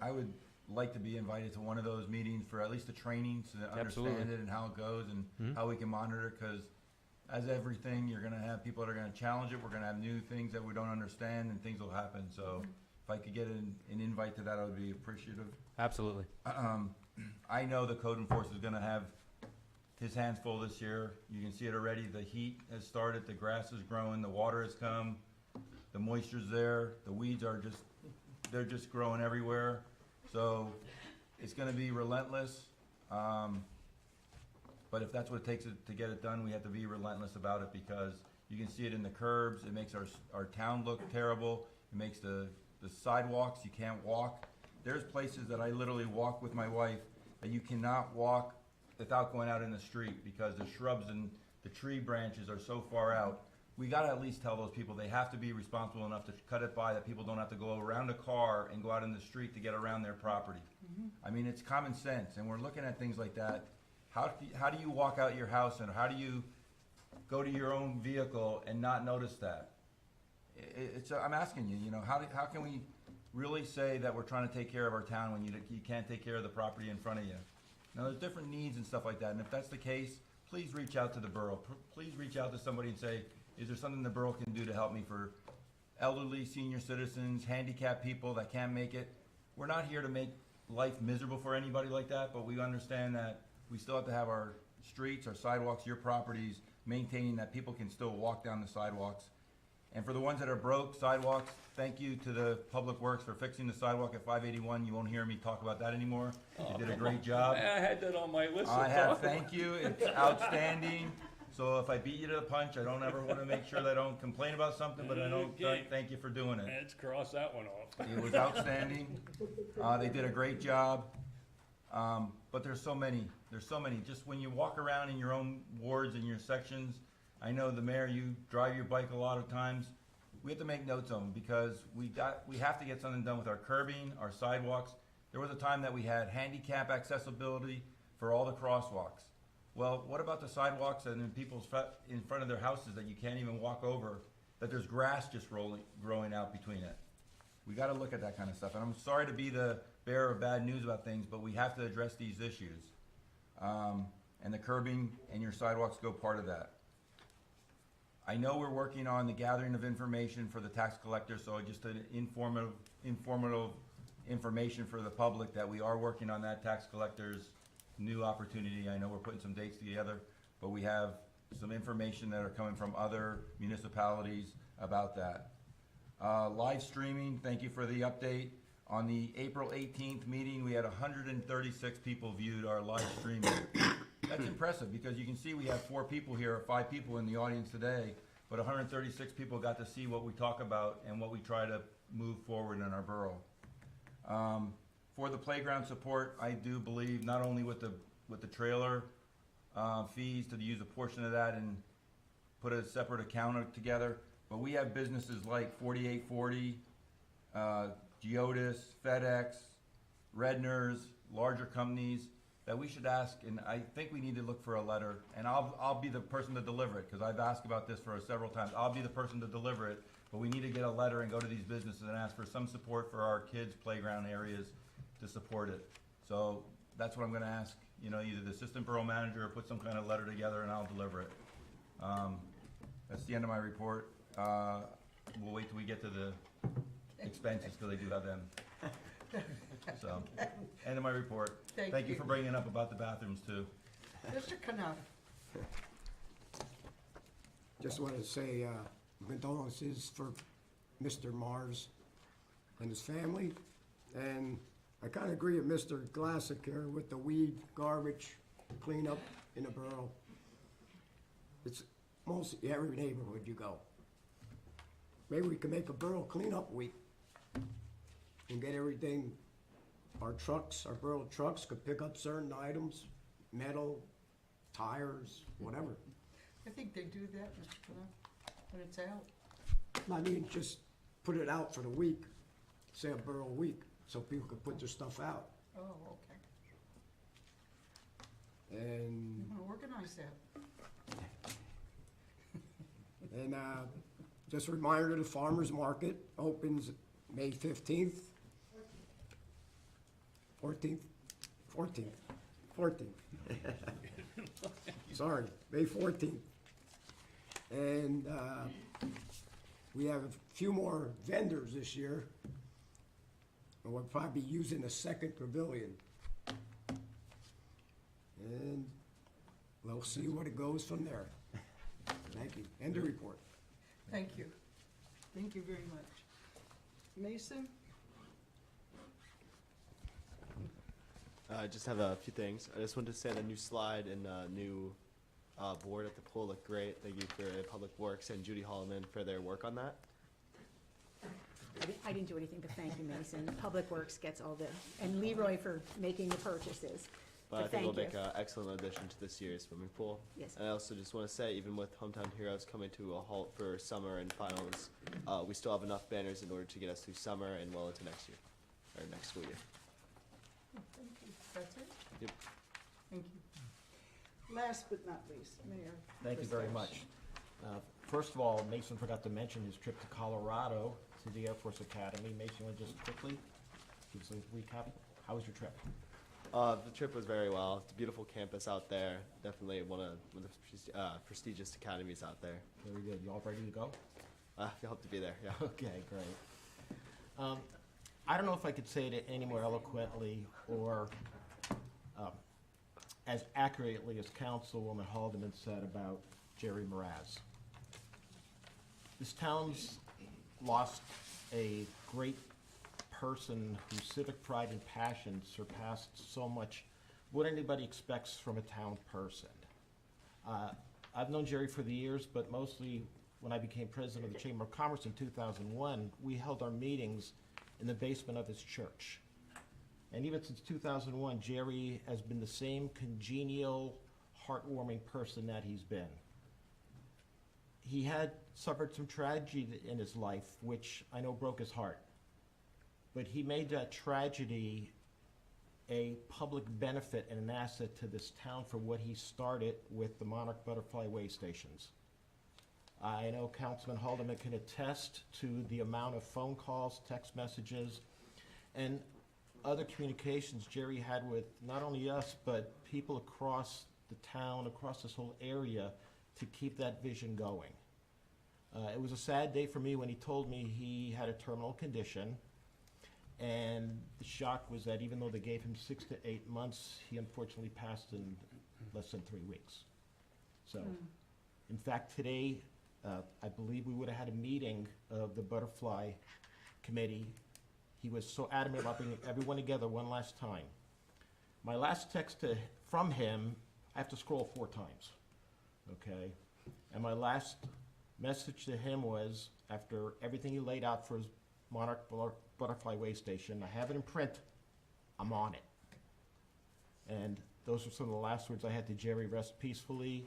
I would like to be invited to one of those meetings for at least a training, so that I understand Absolutely. it and how it goes and Mhm. how we can monitor, because as everything, you're gonna have people that are gonna challenge it, we're gonna have new things that we don't understand, and things will happen, so if I could get an invite to that, I would be appreciative. Absolutely. I know the code enforcer is gonna have his hands full this year. You can see it already. The heat has started, the grass is growing, the water has come, the moisture's there, the weeds are they're just growing everywhere. So it's gonna be relentless. But if that's what it takes to get it done, we have to be relentless about it, because you can see it in the curbs. It makes our town look terrible. It makes the sidewalks, you can't walk. There's places that I literally walk with my wife that you cannot walk without going out in the street, because the shrubs and the tree branches are so far out. We gotta at least tell those people they have to be responsible enough to cut it by, that people don't have to go around a car and go out in the street to get around their property. I mean, it's common sense, and we're looking at things like that. How do you walk out your house, and how do you go to your own vehicle and not notice that? I'm asking you, how can we really say that we're trying to take care of our town when you can't take care of the property in front of you? Now, there's different needs and stuff like that, and if that's the case, please reach out to the borough. Please reach out to somebody and say, is there something the borough can do to help me for elderly, senior citizens, handicapped people that can't make it? We're not here to make life miserable for anybody like that, but we understand that we still have to have our streets, our sidewalks, your properties, maintaining that people can still walk down the sidewalks. And for the ones that are broke sidewalks, thank you to the Public Works for fixing the sidewalk at 581. You won't hear me talk about that anymore. You did a great job. I had that on my list. Thank you. It's outstanding. So if I beat you to the punch, I don't ever want to make sure that I don't complain about something, but I don't thank you for doing it. Let's cross that one off. It was outstanding. They did a great job. But there's so many, just when you walk around in your own wards and your sections, I know the mayor, you drive your bike a lot of times, we have to make notes of them because we have to get something done with our curbing, our sidewalks. There was a time that we had handicap accessibility for all the crosswalks. Well, what about the sidewalks and in in front of their houses that you can't even walk over, that there's grass just growing out between it? We gotta look at that kind of stuff. And I'm sorry to be the bearer of bad news about things, but we have to address these issues. And the curbing and your sidewalks go part of that. I know we're working on the gathering of information for the tax collector, so just an informative information for the public that we are working on that tax collector's new opportunity. I know we're putting some dates together, but we have some information that are coming from other municipalities about that. Live streaming, thank you for the update. On the April 18th meeting, we had 136 people viewed our live streaming. That's impressive because you can see we have 4 people here, or 5 people in the audience today, but 136 people got to see what we talk about and what we try to move forward in our borough. For the playground support, I do believe not only with the trailer fees to use a portion of that and put a separate account together, but we have businesses like 4840, Geodis, FedEx, Redner's, larger companies that we should ask, and I think we need to look for a letter, and I'll be the person to deliver it, because I've asked about this for several times. I'll be the person to deliver it, but we need to get a letter and go to these businesses and ask for some support for our kids' playground areas to support it. So that's what I'm gonna ask, either the assistant borough manager or put some kind of letter together and I'll deliver it. That's the end of my report. We'll wait till we get to the expenses, because I do have them. So, end of my report. Thank you for bringing up about the bathrooms too. Mr. Canal. Just wanted to say condolences for Mr. Mars and his family. And I kind of agree with Mr. Glassick here with the weed, garbage, cleanup in the borough. It's mostly every neighborhood you go. Maybe we can make a borough cleanup week and get everything. Our borough trucks could pick up certain items, metal, tires, whatever. I think they do that, Mr. Canal, when it's out. I mean, just put it out for the week, say a borough week, so people could put their stuff out. Oh, okay. And, You wanna organize that? and just a reminder, the farmer's market opens May 15th. 14th. Sorry, May 14th. And we have a few more vendors this year. And we'll probably be using a second pavilion. And we'll see what it goes from there. Thank you. End of report. Thank you. Thank you very much. Mason? I just have a few things. I just wanted to say the new slide and new board at the pool look great. Thank you for Public Works and Judy Holloman for their work on that. I didn't do anything, but thank you, Mason. Public Works gets all and Leroy for making the purchases. But I think it'll thank make you. an excellent addition to this year's swimming pool. Yes. And I also just want to say, even with Hometown Heroes coming to a halt for summer and finals, we still have enough banners in order to get us through summer and well into next year, or next school year. Oh, thank you. That's it? Yep. Thank you. Last but not least, Mayor. Thank you very much. First of all, Mason forgot to mention his trip to Colorado to the Air Force Academy. Mason, you want to just quickly give us a recap? How was your trip? The trip was very well. It's a beautiful campus out there. Definitely one of the prestigious academies out there. Very good. You all ready to go? I hope to be there, yeah. Okay, great. I don't know if I could say it any more eloquently or as accurately as Councilwoman Haldeman said about Jerry Mraz. This town's lost a great person whose civic pride and passion surpassed so much what anybody expects from a town person. I've known Jerry for the years, but mostly when I became president of the Chamber of Commerce in 2001, we held our meetings in the basement of his church. And even since 2001, Jerry has been the same congenial, heartwarming person that he's been. He had suffered some tragedy in his life, which I know broke his heart. But he made that tragedy a public benefit and an asset to this town for what he started with the Monarch Butterfly Way stations. I know Councilman Haldeman can attest to the amount of phone calls, text messages, and other communications Jerry had with not only us, but people across the town, across this whole area, to keep that vision going. It was a sad day for me when he told me he had a terminal condition, and the shock was that even though they gave him 6 to 8 months, he unfortunately passed in less than 3 weeks. So, in fact, today, I believe we would have had a meeting of the Butterfly Committee. He was so adamant about bringing everyone together one last time. My last text from him, I have to scroll 4 times, okay? And my last message to him was, after everything he laid out for his Monarch Butterfly Way station, I have it in print, I'm on it. And those were some of the last words I had to Jerry: rest peacefully.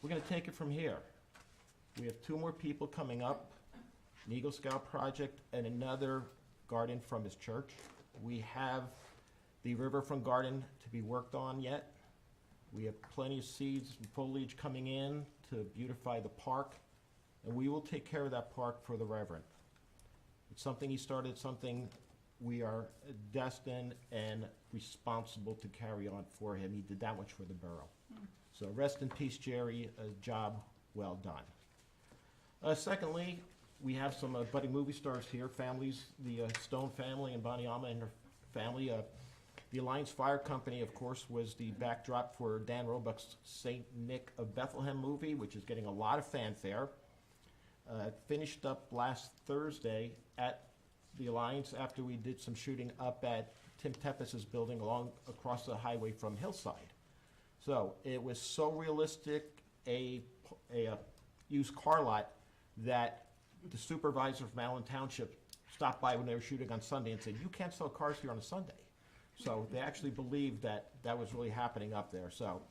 We're gonna take it from here. We have 2 more people coming up, an Eagle Scout project and another garden from his church. We have the riverfront garden to be worked on yet. We have plenty of seeds and foliage coming in to beautify the park, and we will take care of that park for the Reverend. It's something he started, something we are destined and responsible to carry on for him. He did that much for the borough. So rest in peace, Jerry, a job well done. Secondly, we have some budding movie stars here, families, the Stone family and Bonnie Alma and her family. The Alliance Fire Company, of course, was the backdrop for Dan Roebuck's St. Nick of Bethlehem movie, which is getting a lot of fanfare. Finished up last Thursday at the Alliance after we did some shooting up at Tim Tepes's building across the highway from Hillside. So it was so realistic, a used car lot, that the supervisor from Allen Township stopped by when they were shooting on Sunday and said, "You can't sell cars here on a Sunday." So they actually believed that that was really happening up there. So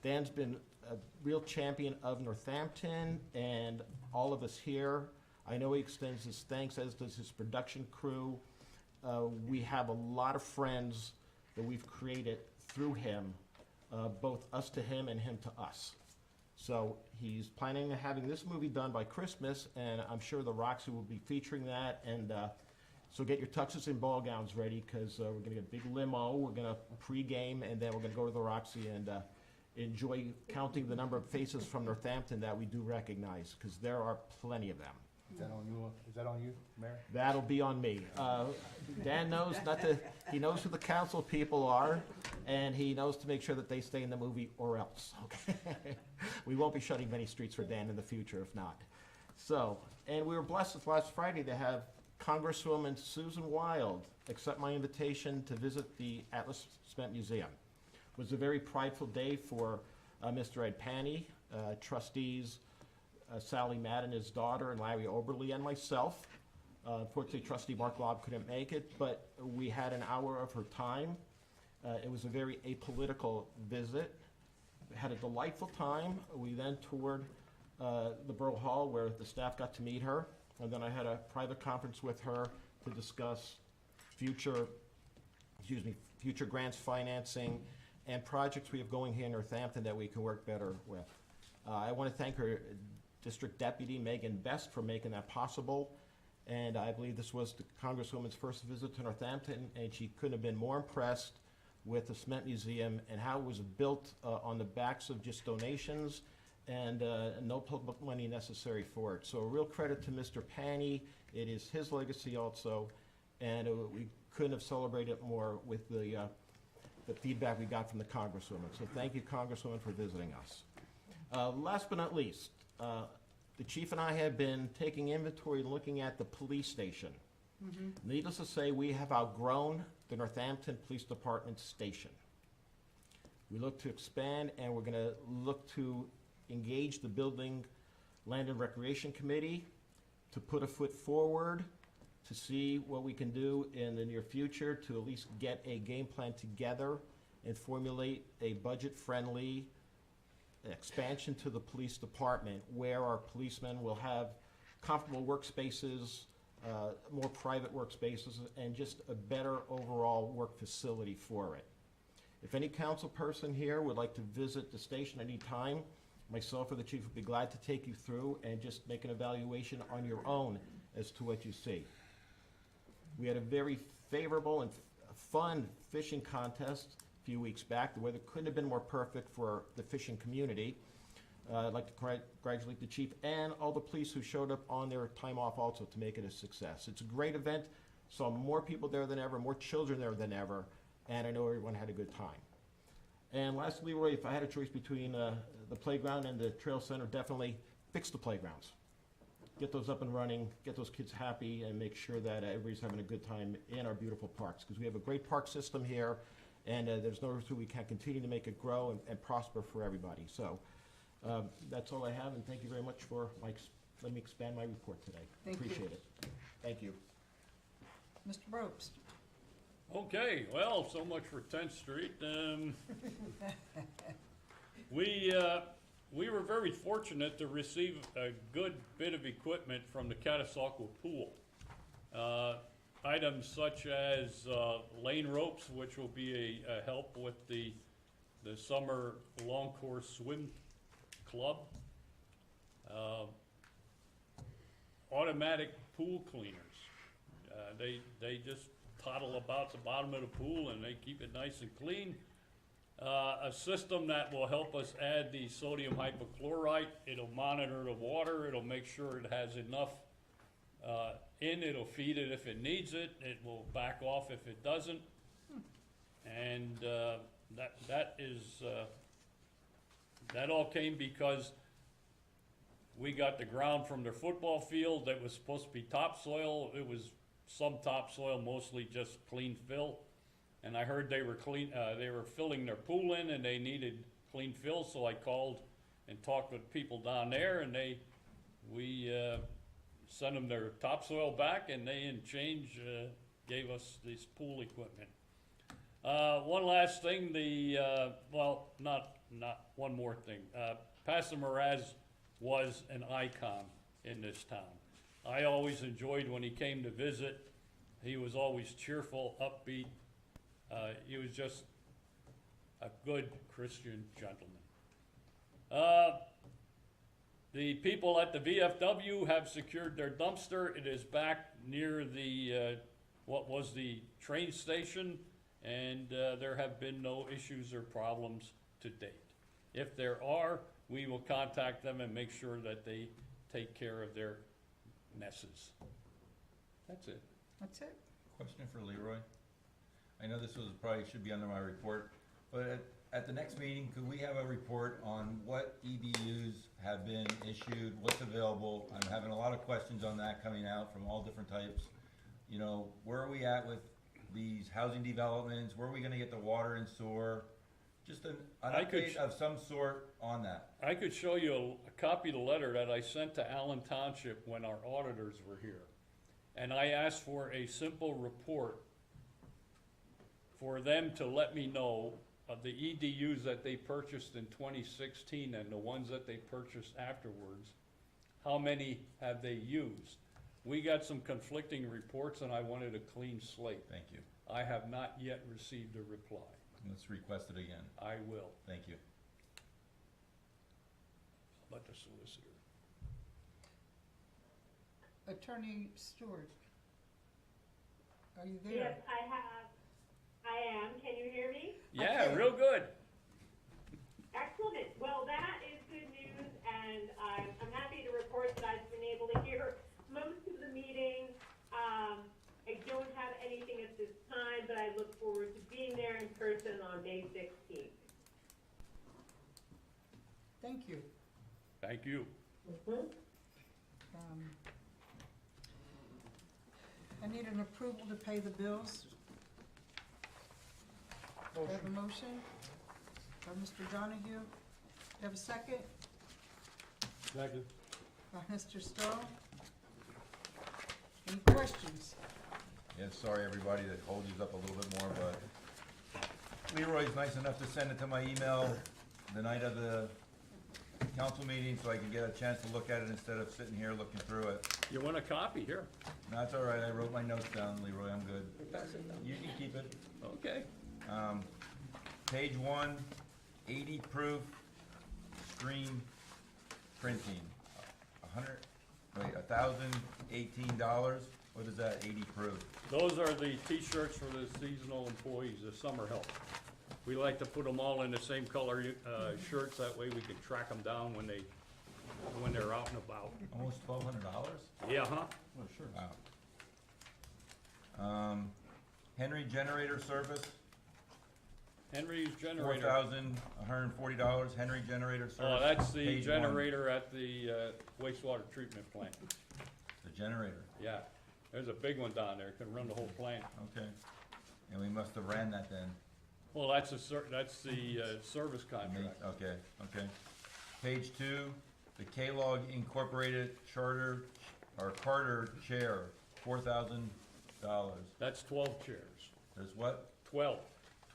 Dan's been a real champion of Northampton and all of us here. I know he extends his thanks, as does his production crew. We have a lot of friends that we've created through him, both us to him and him to us. So he's planning on having this movie done by Christmas, and I'm sure the Roxy will be featuring that. And so get your tuxes and ball gowns ready, because we're going to get a big limo. We're going to pregame, and then we're going to go to the Roxy and enjoy counting the number of faces from Northampton that we do recognize, because there are plenty of them. Is that on you, Mayor? That'll be on me. Dan knows he knows who the council people are, and he knows to make sure that they stay in the movie or else, okay? We won't be shutting many streets for Dan in the future if not. So, and we were blessed this last Friday to have Congresswoman Susan Wild accept my invitation to visit the Atlas Cement Museum. It was a very prideful day for Mr. Ed Panny, trustees, Sally Madden, his daughter, and Larry Oberly, and myself. Unfortunately, Trustee Mark Lobb couldn't make it, but we had an hour of her time. It was a very apolitical visit. We had a delightful time. We then toured the Borough Hall, where the staff got to meet her, and then I had a private conference with her to discuss future grants, financing, and projects we have going here in Northampton that we can work better with. I want to thank her District Deputy Megan Best for making that possible, and I believe this was the Congresswoman's first visit to Northampton, and she couldn't have been more impressed with the Cement Museum and how it was built on the backs of just donations and no public money necessary for it. So a real credit to Mr. Panny. It is his legacy also, and we couldn't have celebrated more with the feedback we got from the Congresswoman. So thank you, Congresswoman, for visiting us. Last but not least, the chief and I have been taking inventory and looking at the police station. Needless to say, we have outgrown the Northampton Police Department station. We look to expand, and we're going to look to engage the Building, Land and Recreation Committee to put a foot forward to see what we can do in the near future to at least get a game plan together and formulate a budget-friendly expansion to the police department where our policemen will have comfortable workspaces, more private workspaces, and just a better overall work facility for it. If any council person here would like to visit the station anytime, myself or the chief would be glad to take you through and just make an evaluation on your own as to what you see. We had a very favorable and fun fishing contest a few weeks back. The weather couldn't have been more perfect for the fishing community. I'd like to congratulate the chief and all the police who showed up on their time off also to make it a success. It's a great event. Saw more people there than ever, more children there than ever, and I know everyone had a good time. And lastly, Roy, if I had a choice between the playground and the trail center, definitely fix the playgrounds. Get those up and running, get those kids happy, and make sure that everybody's having a good time in our beautiful parks. Because we have a great park system here, and there's no reason we can't continue to make it grow and prosper for everybody. So that's all I have, and thank you very much for letting me expand my report today. Thank you. Appreciate it. Thank you. Mr. Probst? Okay, well, so much for 10th Street. We were very fortunate to receive a good bit of equipment from the Catasauqua Pool. Items such as lane ropes, which will be a help with the summer long course swim club. Automatic pool cleaners. They just toddle about the bottom of the pool and they keep it nice and clean. A system that will help us add the sodium hypochlorite. It'll monitor the water. It'll make sure it has enough it'll feed it if it needs it. It will back off if it doesn't. And that all came because we got the ground from their football field that was supposed to be topsoil. It was some topsoil, mostly just clean fill. And I heard they were filling their pool in and they needed clean fill, so I called and talked with people down there, and we sent them their topsoil back, and they in change gave us this pool equipment. One last thing, not one more thing. Pastor Mraz was an icon in this town. I always enjoyed when he came to visit. He was always cheerful, upbeat. He was just a good Christian gentleman. The people at the VFW have secured their dumpster. It is back near the what was the train station, and there have been no issues or problems to date. If there are, we will contact them and make sure that they take care of their messes. That's it. That's it. Question for Leroy. I know this probably should be under my report, but at the next meeting, could we have a report on what EDUs have been issued, what's available? I'm having a lot of questions on that coming out from all different types. You know, where are we at with these housing developments? Where are we gonna get the water and sewer? Just an update of some sort on that. I could show you a copy of the letter that I sent to Allen Township when our auditors were here. And I asked for a simple report for them to let me know of the EDUs that they purchased in 2016 and the ones that they purchased afterwards. How many have they used? We got some conflicting reports and I wanted a clean slate. Thank you. I have not yet received a reply. Let's request it again. I will. Thank you. Let the solicitor. Attorney Stewart, are you there? Yes, I am. Can you hear me? Yeah, Okay. real good. Excellent. Well, that is good news, and I'm happy to report that I've been able to hear most of the meeting. I don't have anything at this time, but I look forward to being there in person on May 16th. Thank you. Thank you. I need an approval to pay the bills. Do I have a motion by Mr. Donahue? Do you have a second? Second. By Mr. Stowe? Any questions? Yeah, sorry, everybody, that holds you up a little bit more, but Leroy's nice enough to send it to my email the night of the council meeting, so I can get a chance to look at it instead of sitting here looking through it. You want a copy? Here. No, that's all right, I wrote my notes down, Leroy, I'm good. Pass it down. You can keep it. Okay. Page 1, 80 proof screen printing. $1,018. What is that, 80 proof? Those are the T-shirts for the seasonal employees, the summer help. We like to put them all in the same color shirts, that way we can track them down when they're out and about. Almost $1,200? Yeah, huh? Oh, sure. Wow. Henry Generator Service, Henry's generator. $4,140. Henry Generator Service. Oh, that's the page generator at the wastewater treatment plant. 1. The generator, Yeah, there's a big one down there, can run the whole plant. okay. And we must have ran that then. Well, that's the service contract. Okay, okay. Page 2, the K-Log Incorporated Charter, or Carter Chair, $4,000. That's 12 chairs. There's what? 12.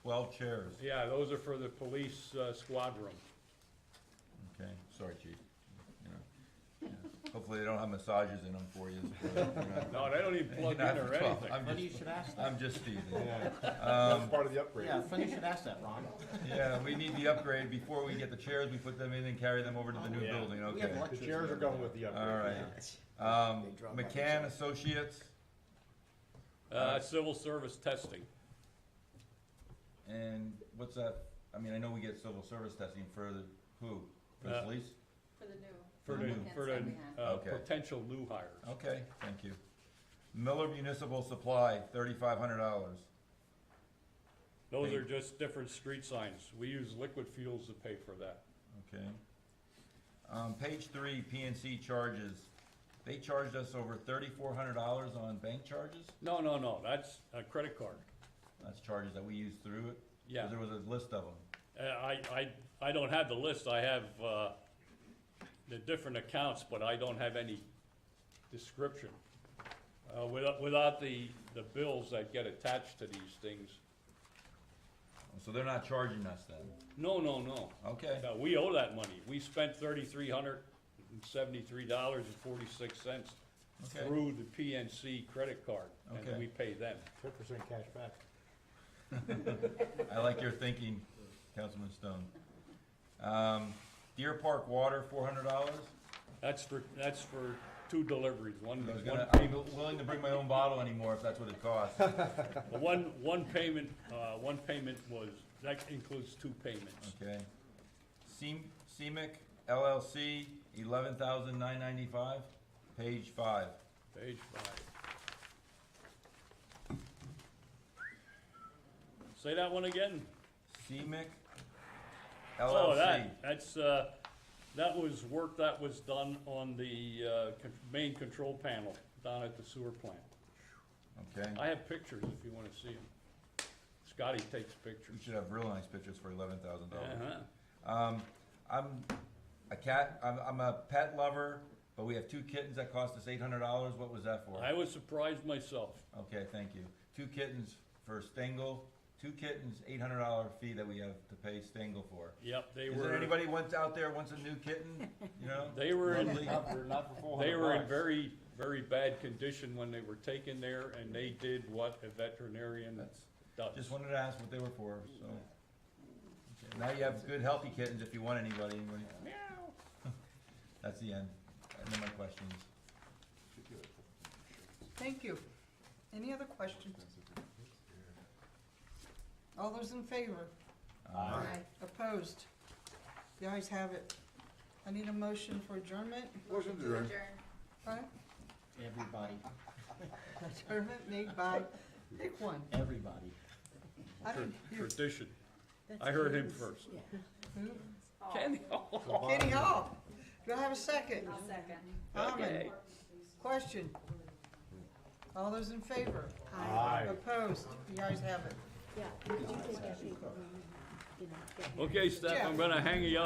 12 chairs. Yeah, those are for the police squad room. Okay, sorry, chief. You know, yeah. Hopefully they don't have massages in them for you. No, they don't even plug in or anything. Funny you should ask that. I'm just teasing. That's part of the upgrade. Yeah, funny you should ask that, Ron. Yeah, we need the upgrade. Before we get the chairs, we put them in and carry them over to the new Yeah. building, We have okay. The chairs are going with the upgrade. All right. McCann Associates, Civil service testing. and what's that? I mean, I know we get civil service testing for the, who? For the police? For the new. For the, applicants for that we the have. Okay. potential new hires. Okay, thank you. Miller Municipal Supply, $3,500. Those are just different street signs. We use liquid fuels to pay for that. Okay. Page 3, PNC charges. They charged us over $3,400 on bank charges? No, that's a credit card. That's charges that we use through it? Yeah. 'Cause there was a list of them. I don't have the list. I have the different accounts, but I don't have any description. Without the bills that get attached to these things. So they're not charging us then? No. Okay. We owe that money. We spent $3,373.46 Okay. through the PNC credit card, Okay. and we pay them. 4% cash back. I like your thinking, Councilman Stone. Deer Park Water, $400. That's for 2 deliveries. I'm willing to bring my own bottle anymore if that's what it costs. One payment that includes 2 payments. Okay. CEMIC LLC, $11,995, page 5. Page 5. Say that one again? CEMIC Oh, LLC. that was work that was done on the main control panel down at the sewer plant. Okay. I have pictures if you wanna see them. Scotty takes We pictures. should have real nice pictures for $11,000. Uh-huh. I'm a pet lover, but we have 2 kittens that cost us $800. What was that for? I was surprised myself. Okay, thank you. 2 kittens for Stengel. 2 kittens, $800 fee that we have to pay Stengel for. Yep, Is there anybody out there wants a new kitten? You know, They were in, Lovely. Not for $400. they were in very, very bad condition when they were taken there, and they did what a veterinarian That's does. just wanted to ask what they were for. So okay. Now you have good, healthy kittens. If you want anybody. Meow. That's the end. And then my questions. Thank you. Any other questions? All those in favor? Opposed? The ayes have it. I need a motion for adjournment. Motion to adjourn. Huh? Everybody, Adjournment made by, pick one. everybody. I didn't hear Tradition. I heard him first. who. Kenny. Kenny Hall. Do I have a second? I'll second. Almond. Question. All those in favor? Aye. Opposed? The ayes have it. Yeah, did you take that paper, you know, get- Okay, Steph, I'm gonna hang you up.